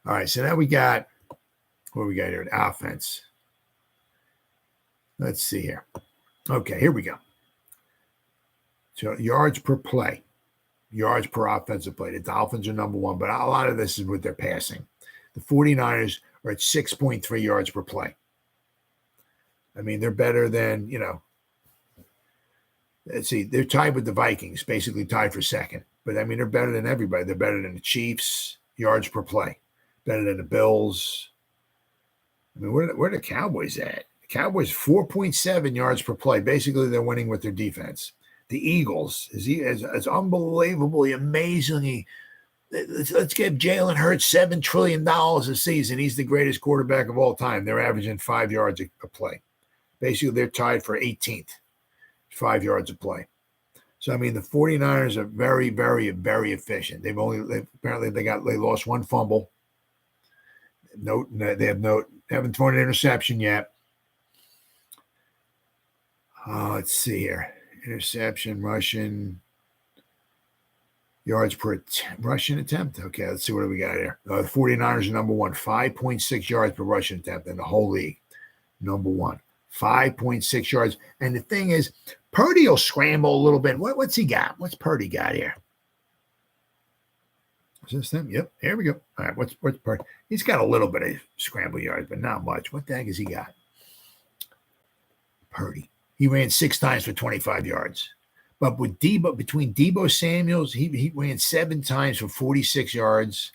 Speaker 1: All right, so now we got what we got here? Offense. Let's see here. Okay, here we go. So yards per play, yards per offensive play. The Dolphins are number one, but a lot of this is with their passing. The 49ers are at 6.3 yards per play. I mean, they're better than, let's see, they're tied with the Vikings, basically tied for second. But, I mean, they're better than everybody. They're better than the Chiefs, yards per play, better than the Bills. I mean, where are the Cowboys at? The Cowboys, 4.7 yards per play. Basically, they're winning with their defense. The Eagles is unbelievably, amazingly. Let's give Jalen Hurts $7 trillion a season. He's the greatest quarterback of all time. They're averaging 5 yards a play. Basically, they're tied for 18th, 5 yards a play. So, I mean, the 49ers are very, very, very efficient. They lost one fumble. They haven't thrown an interception yet. Let's see here. Interception, rushing, yards per rushing attempt. Okay, let's see what we got here. The 49ers are number one, 5.6 yards per rushing attempt in the whole league. Number one, 5.6 yards. And the thing is, Purdy will scramble a little bit. What's he got? What's Purdy got here? Is this him? Yep, here we go. All right, what's Purdy? He's got a little bit of scramble yards, but not much. What the heck has he got? Purdy. He ran 6 times for 25 yards. But with between Deebo Samuels, he ran 7 times for 46 yards.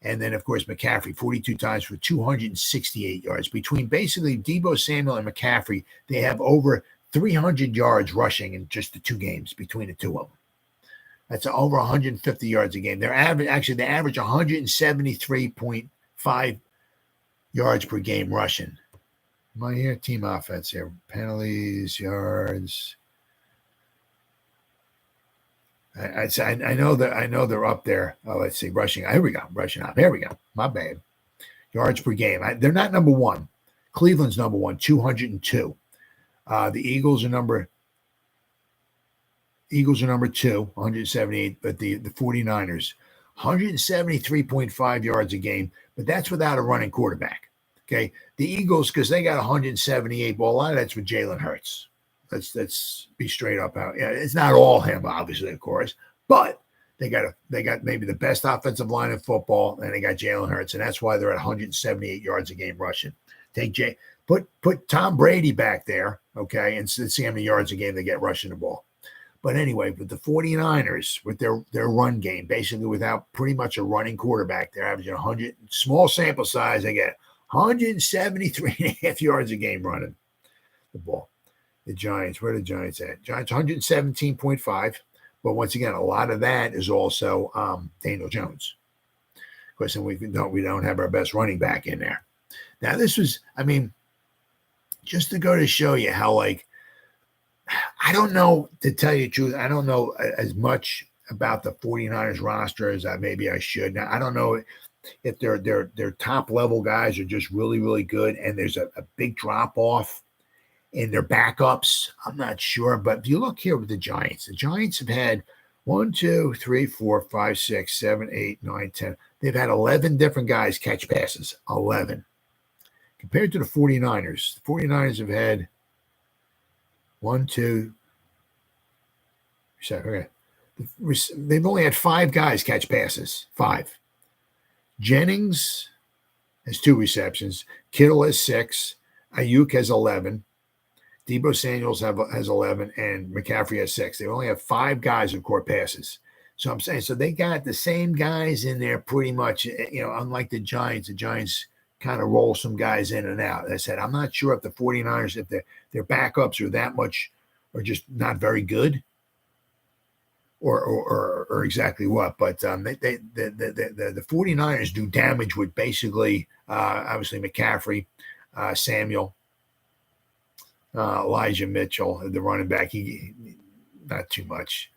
Speaker 1: And then, of course, McCaffrey, 42 times for 268 yards. Between basically Deebo Samuel and McCaffrey, they have over 300 yards rushing in just the 2 games between the two of them. That's over 150 yards a game. They average 173.5 yards per game rushing. Am I here? Team offense here. Penalties, yards. I know they're up there. Oh, let's see. Rushing. Here we go. Rushing up. Here we go. My bad. Yards per game. They're not number one. Cleveland's number one, 202. The Eagles are number 2, 178. But the 49ers, 173.5 yards a game. But that's without a running quarterback. Okay, the Eagles, because they got 178, well, a lot of that's with Jalen Hurts. Let's be straight up out. Yeah, it's not all him, obviously, of course, but they got maybe the best offensive line in football, and they got Jalen Hurts, and that's why they're at 178 yards a game rushing. Put Tom Brady back there, okay, and see how many yards a game they get rushing the ball. But anyway, with the 49ers, with their run game, basically without pretty much a running quarterback, they're averaging 100, small sample size, they get 173.5 yards a game running the ball. The Giants, where are the Giants at? Giants 117.5. But once again, a lot of that is also Daniel Jones. Of course, we don't have our best running back in there. Now, this was, I mean, just to go to show you how, I don't know, to tell you the truth, I don't know as much about the 49ers roster as maybe I should. Now, I don't know if their top level guys are just really, really good and there's a big drop off in their backups. I'm not sure. But if you look here with the Giants have had 1, 2, 3, 4, 5, 6, 7, 8, 9, 10. They've had 11 different guys catch passes. 11. Compared to the 49ers, the 49ers have had 1, 2, okay. They've only had 5 guys catch passes. 5. Jennings has 2 receptions. Kittle has 6. Ayuk has 11. Deebo Samuels has 11. And McCaffrey has 6. They only have 5 guys who caught passes. So I'm saying, so they got the same guys in there pretty much, unlike the Giants. The Giants kind of roll some guys in and out. I said, I'm not sure if the 49ers, if their backups are that much or just not very good. or exactly what, but the 49ers do damage with basically obviously McCaffrey, Samuel, Elijah Mitchell, the running back. He not too much.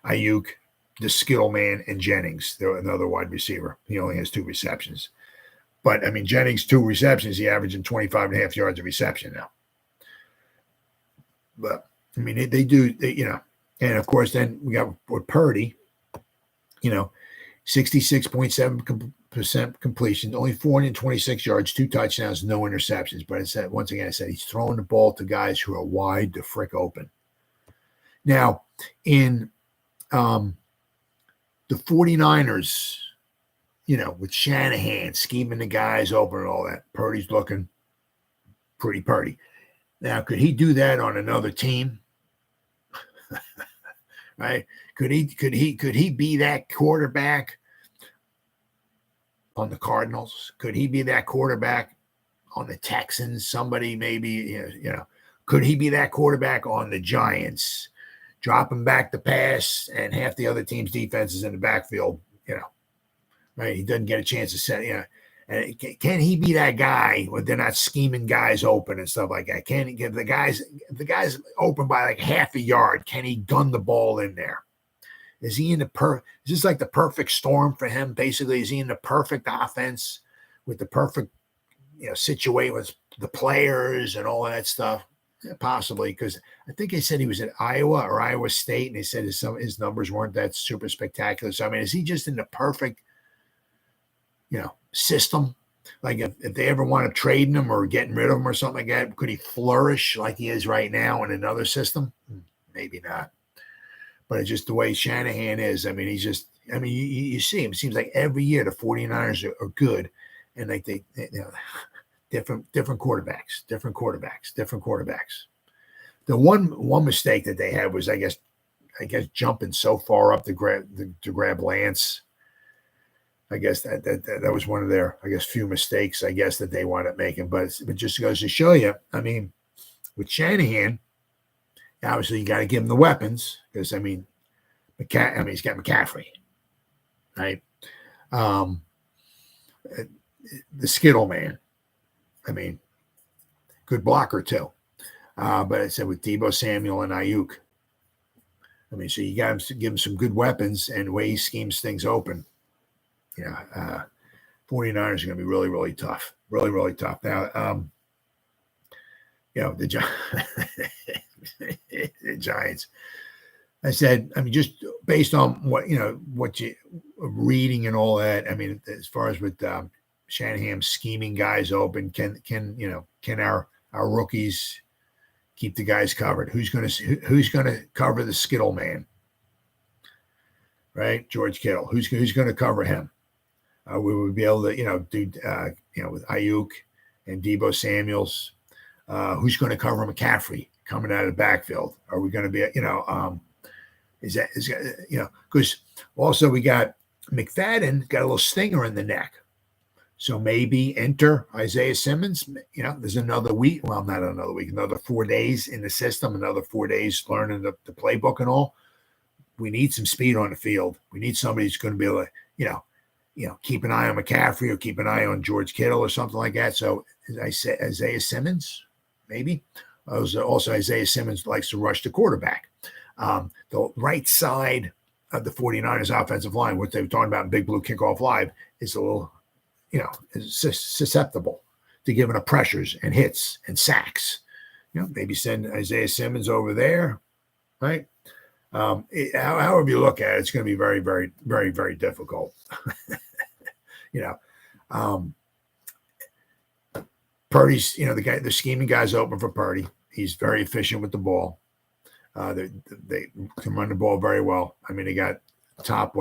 Speaker 1: Ayuk, the skill man, and Jennings, another wide receiver. He only has 2 receptions. But, I mean, Jennings, 2 receptions, he averaging 25.5 yards a reception now. But, I mean, they do, and, of course, then we got with Purdy, 66.7% completion, only 426 yards, 2 touchdowns, no interceptions. But once again, I said he's throwing the ball to guys who are wide the frick open. Now, in the 49ers, with Shanahan scheming the guys open and all that, Purdy's looking pretty Purdy. Now, could he do that on another team? Right? Could he be that quarterback on the Cardinals? Could he be that quarterback on the Texans? Somebody maybe, could he be that quarterback on the Giants? Dropping back the pass and half the other team's defense is in the backfield, right? He doesn't get a chance to set, And can he be that guy when they're not scheming guys open and stuff like that? Can he get the guys open by like half a yard? Can he gun the ball in there? Is he in is this like the perfect storm for him? Basically, is he in the perfect offense with the perfect, situation with the players and all that stuff? Yeah, possibly, because I think they said he was at Iowa or Iowa State, and they said his numbers weren't that super spectacular. So, I mean, is he just in the perfect, system? Like if they ever want to trade him or getting rid of him or something like that, could he flourish like he is right now in another system? Maybe not. But it's just the way Shanahan is. I mean, he's just, you see him. It seems like every year the 49ers are good, and like they different quarterbacks. The one mistake that they had was, I guess jumping so far up to grab Lance. I guess that was one of their, few mistakes, that they wound up making. But it just goes to show you, I mean, with Shanahan, obviously you got to give him the weapons because, he's got McCaffrey, right? The Skittle man. Good blocker too. But I said with Deebo Samuel and Ayuk. So you got to give him some good weapons and the way he schemes things open. 49ers are going to be really, really tough. Really, really tough. Now, the Giants. I said, just based on what you reading and all that. As far as with Shanahan scheming guys open, can our rookies keep the guys covered? Who's going to cover the Skittle man? Right, George Kittle. Who's going to cover him? We would be able to do with Ayuk and Deebo Samuels. Who's going to cover McCaffrey coming out of the backfield? Are we going to be because also we got McFadden got a little stinger in the neck. So maybe enter Isaiah Simmons. There's another week. Well, not another week, another 4 days in the system, another 4 days learning the playbook and all. We need some speed on the field. We need somebody who's going to be able to, keep an eye on McCaffrey or keep an eye on George Kittle or something like that. So I say Isaiah Simmons, maybe. Also, Isaiah Simmons likes to rush the quarterback. The right side of the 49ers offensive line, what they were talking about in Big Blue Kickoff Live, is a little, is susceptible to giving up pressures and hits and sacks. Maybe send Isaiah Simmons over there, right? However you look at it, it's going to be very, very, very, very difficult. Purdy's, the scheming guy's open for Purdy. He's very efficient with the ball. They can run the ball very well. They got top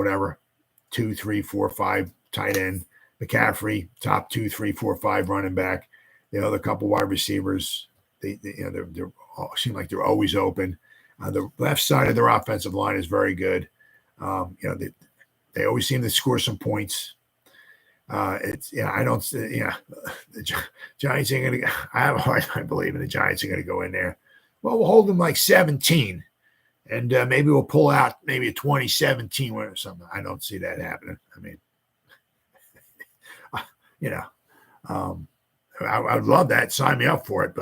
Speaker 1: 2, 3, 4, 5 tight end. McCaffrey, top 2, 3, 4, 5 running back. The other couple wide receivers, they seem like they're always open. The left side of their offensive line is very good. They always seem to score some points. The Giants ain't going to. I have a hard time believing the Giants are going to go in there. Well, we'll hold them like 17. And maybe we'll pull out maybe a 2017 win or something. I don't see that happening. I mean, I would love that. Sign me up for it.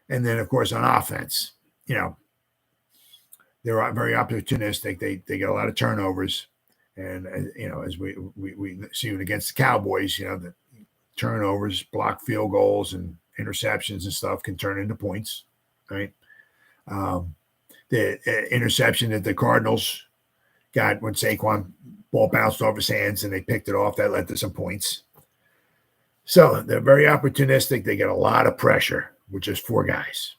Speaker 1: And then, of course, on offense, they're very opportunistic. They get a lot of turnovers. And, as we see it against the Cowboys, the turnovers, block field goals, and interceptions and stuff can turn into points, right? The interception that the Cardinals got when Saquon ball bounced off his hands and they picked it off, that led to some points. So they're very opportunistic. They get a lot of pressure with just 4 guys.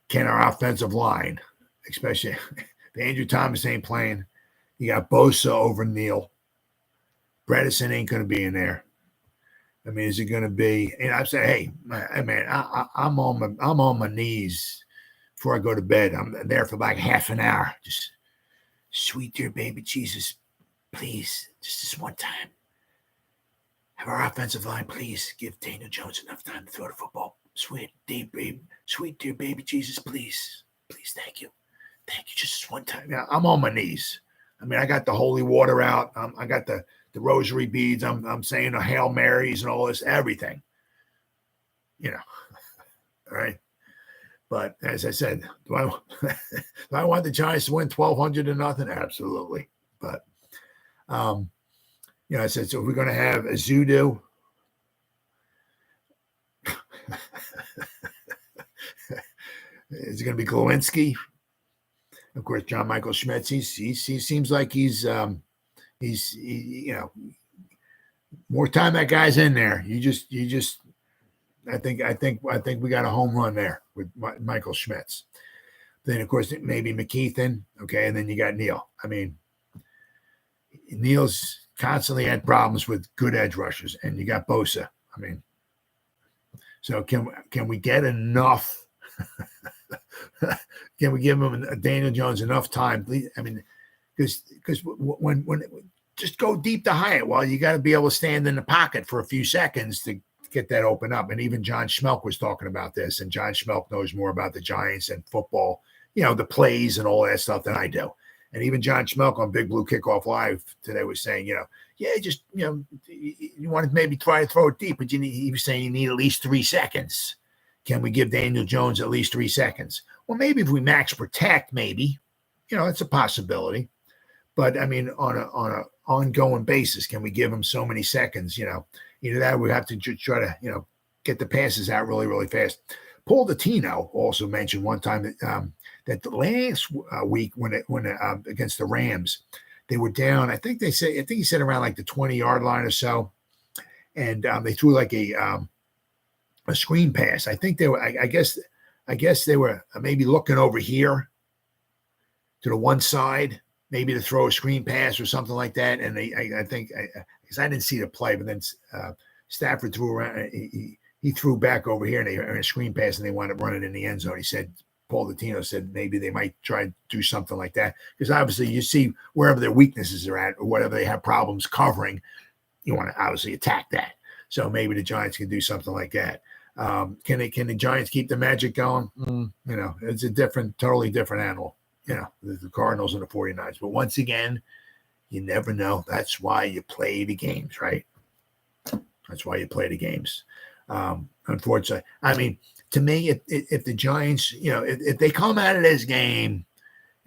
Speaker 1: Can our offensive line, especially if Andrew Thomas ain't playing, you got Bosa over Neal. Bredesen ain't going to be in there. I mean, is it going to be? And I'm saying, hey, man, I'm on my knees before I go to bed. I'm there for like half an hour. Just, sweet dear baby Jesus, please, just this one time, have our offensive line please give Daniel Jones enough time to throw the football. Sweet dear baby Jesus, please, thank you, just this one time. Now, I'm on my knees. I mean, I got the holy water out. I got the rosary beads. I'm saying the Hail Marys and all this, everything, all right. But as I said, do I want the Giants to win 1,200-0? Absolutely. But, I said, so we're going to have Azudu. Is it going to be Glowinski? Of course, John Michael Schmitz. He seems like he's more time that guy's in there. You just. I think we got a home run there with Michael Schmitz. Then of course maybe McKeithen. Okay, and then you got Neal. I mean, Neal's constantly had problems with good edge rushers, and you got Bosa. I mean, so can we get enough? Can we give him Daniel Jones enough time? I mean, because when just go deep to high it. Well, you got to be able to stand in the pocket for a few seconds to get that open up. And even John Schmelk was talking about this, and John Schmelk knows more about the Giants and football, the plays and all that stuff than I do. And even John Schmelk on Big Blue Kickoff Live today was saying, you want to maybe try to throw it deep, but he was saying you need at least 3 seconds. Can we give Daniel Jones at least 3 seconds? Well, maybe if we max protect, maybe, it's a possibility. But I mean, on a ongoing basis, can we give him so many seconds? Either that, or we have to try to, get the passes out really, really fast. Paul Dottino also mentioned one time that the last week when against the Rams, they were down. I think he said around like the 20-yard line or so, and they threw like a screen pass. I think they were. I guess they were maybe looking over here to the one side, maybe to throw a screen pass or something like that. And I think because I didn't see the play, but then Stafford threw around. He threw back over here and they ran a screen pass and they wound up running in the end zone. He said, Paul Dottino said maybe they might try to do something like that, because obviously you see wherever their weaknesses are at or whatever they have problems covering, you want to obviously attack that. So maybe the Giants can do something like that. Can the Giants keep the magic going? It's a totally different animal. The Cardinals and the 49ers. But once again, you never know. That's why you play the games, right? That's why you play the games. Unfortunately, I mean, to me, if the Giants, if they come out of this game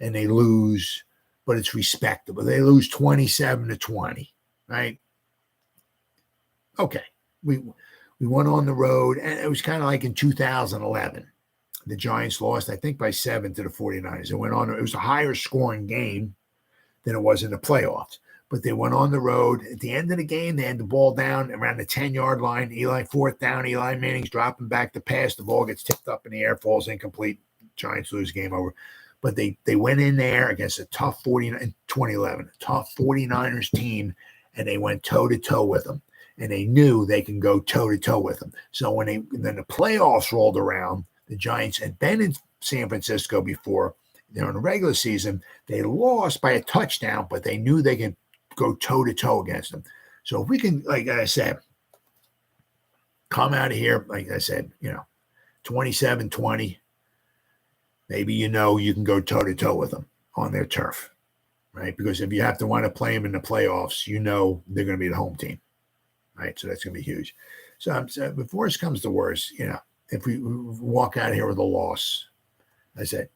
Speaker 1: and they lose, but it's respectable, they lose 27-20, right? Okay, we went on the road, and it was kind of like in 2011. The Giants lost, I think, by 7 to the 49ers. It went on. It was a higher scoring game than it was in the playoffs. But they went on the road. At the end of the game, they had the ball down around the 10-yard line. Fourth down. Eli Manning's dropping back to pass. The ball gets tipped up in the air, falls incomplete. Giants lose, game over. But they went in there against a tough 49ers team, and they went toe-to-toe with them. And they knew they can go toe-to-toe with them. So then the playoffs rolled around, the Giants had been in San Francisco before. During the regular season, they lost by a touchdown, but they knew they could go toe-to-toe against them. So if we can, like I said, come out of here, like I said, 27-20, maybe you know you can go toe-to-toe with them on their turf, right? Because if you have to want to play them in the playoffs, you know they're going to be the home team, right? So that's going to be huge. So if worse comes to worse, if we walk out of here with a loss, I said,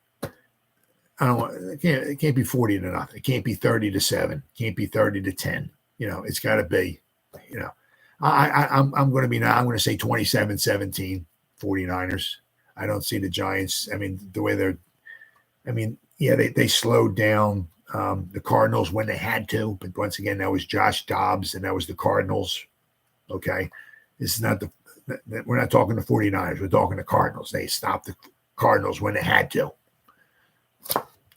Speaker 1: it can't be 40-0. It can't be 30-7. It can't be 30-10. It's got to be, I'm going to say 27-17 49ers. I don't see the Giants. I mean, the way they slowed down the Cardinals when they had to. But once again, that was Josh Dobbs and that was the Cardinals. Okay. This is not we're not talking the 49ers. We're talking the Cardinals. They stopped the Cardinals when they had to.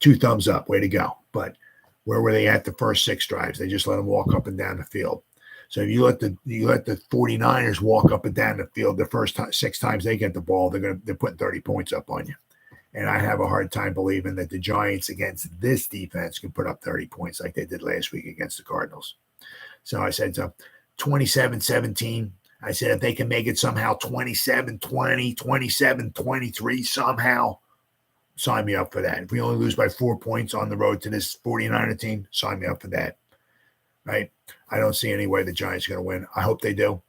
Speaker 1: 2 thumbs up. Way to go. But where were they at the first 6 drives? They just let them walk up and down the field. So if you let the 49ers walk up and down the field the first 6 times they get the ball, they're putting 30 points up on you. And I have a hard time believing that the Giants against this defense can put up 30 points like they did last week against the Cardinals. So I said 27-17. I said if they can make it somehow 27-20, 27-23 somehow, sign me up for that. If we only lose by 4 points on the road to this 49er team, sign me up for that. Right? I don't see any way the Giants are going to win. I hope they do.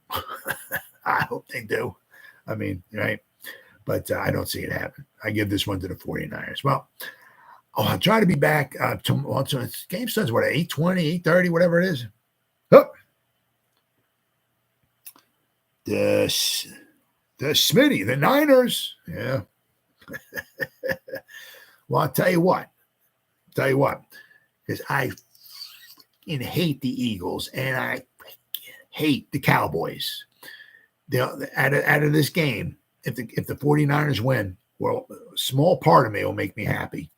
Speaker 1: I hope they do. I mean, right? But I don't see it happen. I give this one to the 49ers. Well, I'll try to be back. Game starts, 8:20, 8:30, whatever it is. Oh. The Smitty, the Niners. Yeah. Well, I'll tell you what. Because I hate the Eagles and I hate the Cowboys. Out of this game, if the 49ers win, well, a small part of me will make me happy.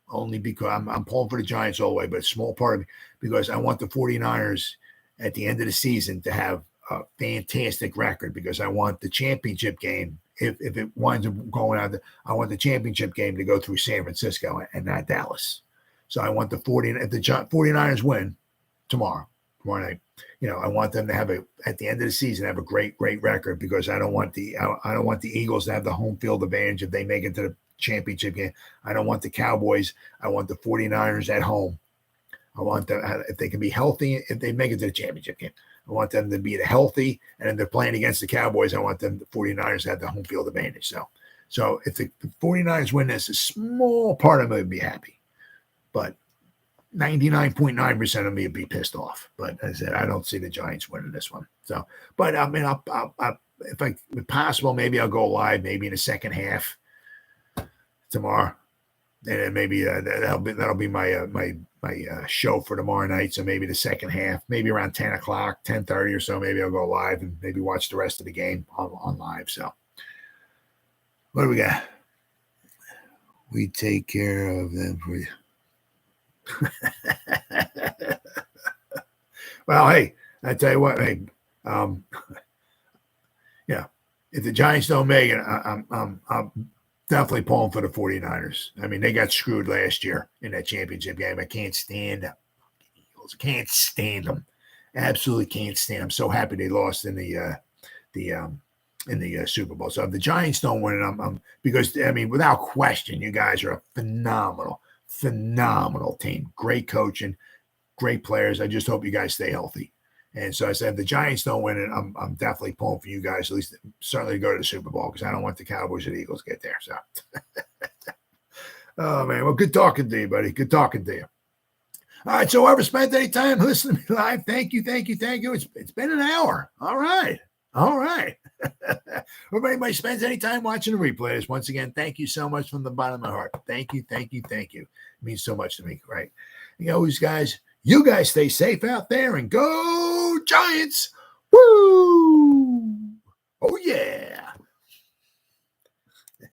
Speaker 1: Only because I'm pulling for the Giants all the way, but a small part of me because I want the 49ers at the end of the season to have a fantastic record because I want the championship game. If it winds up going out, I want the championship game to go through San Francisco and not Dallas. So I want if the 49ers win tomorrow night, I want them to have at the end of the season have a great record because I don't want the Eagles to have the home field advantage if they make it to the championship game. I don't want the Cowboys. I want the 49ers at home. I want them, if they can be healthy, if they make it to the championship game, I want them to be healthy. And if they're playing against the Cowboys, I want them, the 49ers, to have the home field advantage. So if the 49ers win this, a small part of me would be happy. But 99.9% of me would be pissed off. But as I said, I don't see the Giants winning this one. So, but I mean, if possible, maybe I'll go live maybe in the second half tomorrow. And then maybe that'll be my show for tomorrow night. So maybe the second half, maybe around 10 o'clock, 10:30 or so, maybe I'll go live and maybe watch the rest of the game on live. So what do we got? We take care of them for you. Well, hey, I tell you what, hey, if the Giants don't make it, I'm definitely pulling for the 49ers. I mean, they got screwed last year in that championship game. I can't stand the Eagles. Can't stand them. Absolutely can't stand them. I'm so happy they lost in the Super Bowl. So if the Giants don't win it, because I mean, without question, you guys are a phenomenal team. Great coaching, great players. I just hope you guys stay healthy. And so I said, if the Giants don't win it, I'm definitely pulling for you guys, at least certainly go to the Super Bowl, because I don't want the Cowboys or the Eagles to get there. So, oh, man. Well, good talking to you, buddy. Good talking to you. All right. So whoever spent any time listening to me live, thank you. It's been an hour. All right. If anybody spends any time watching the replays, once again, thank you so much from the bottom of my heart. Thank you. It means so much to me, right? Guys, you guys stay safe out there and go Giants. Woo! Oh, yeah.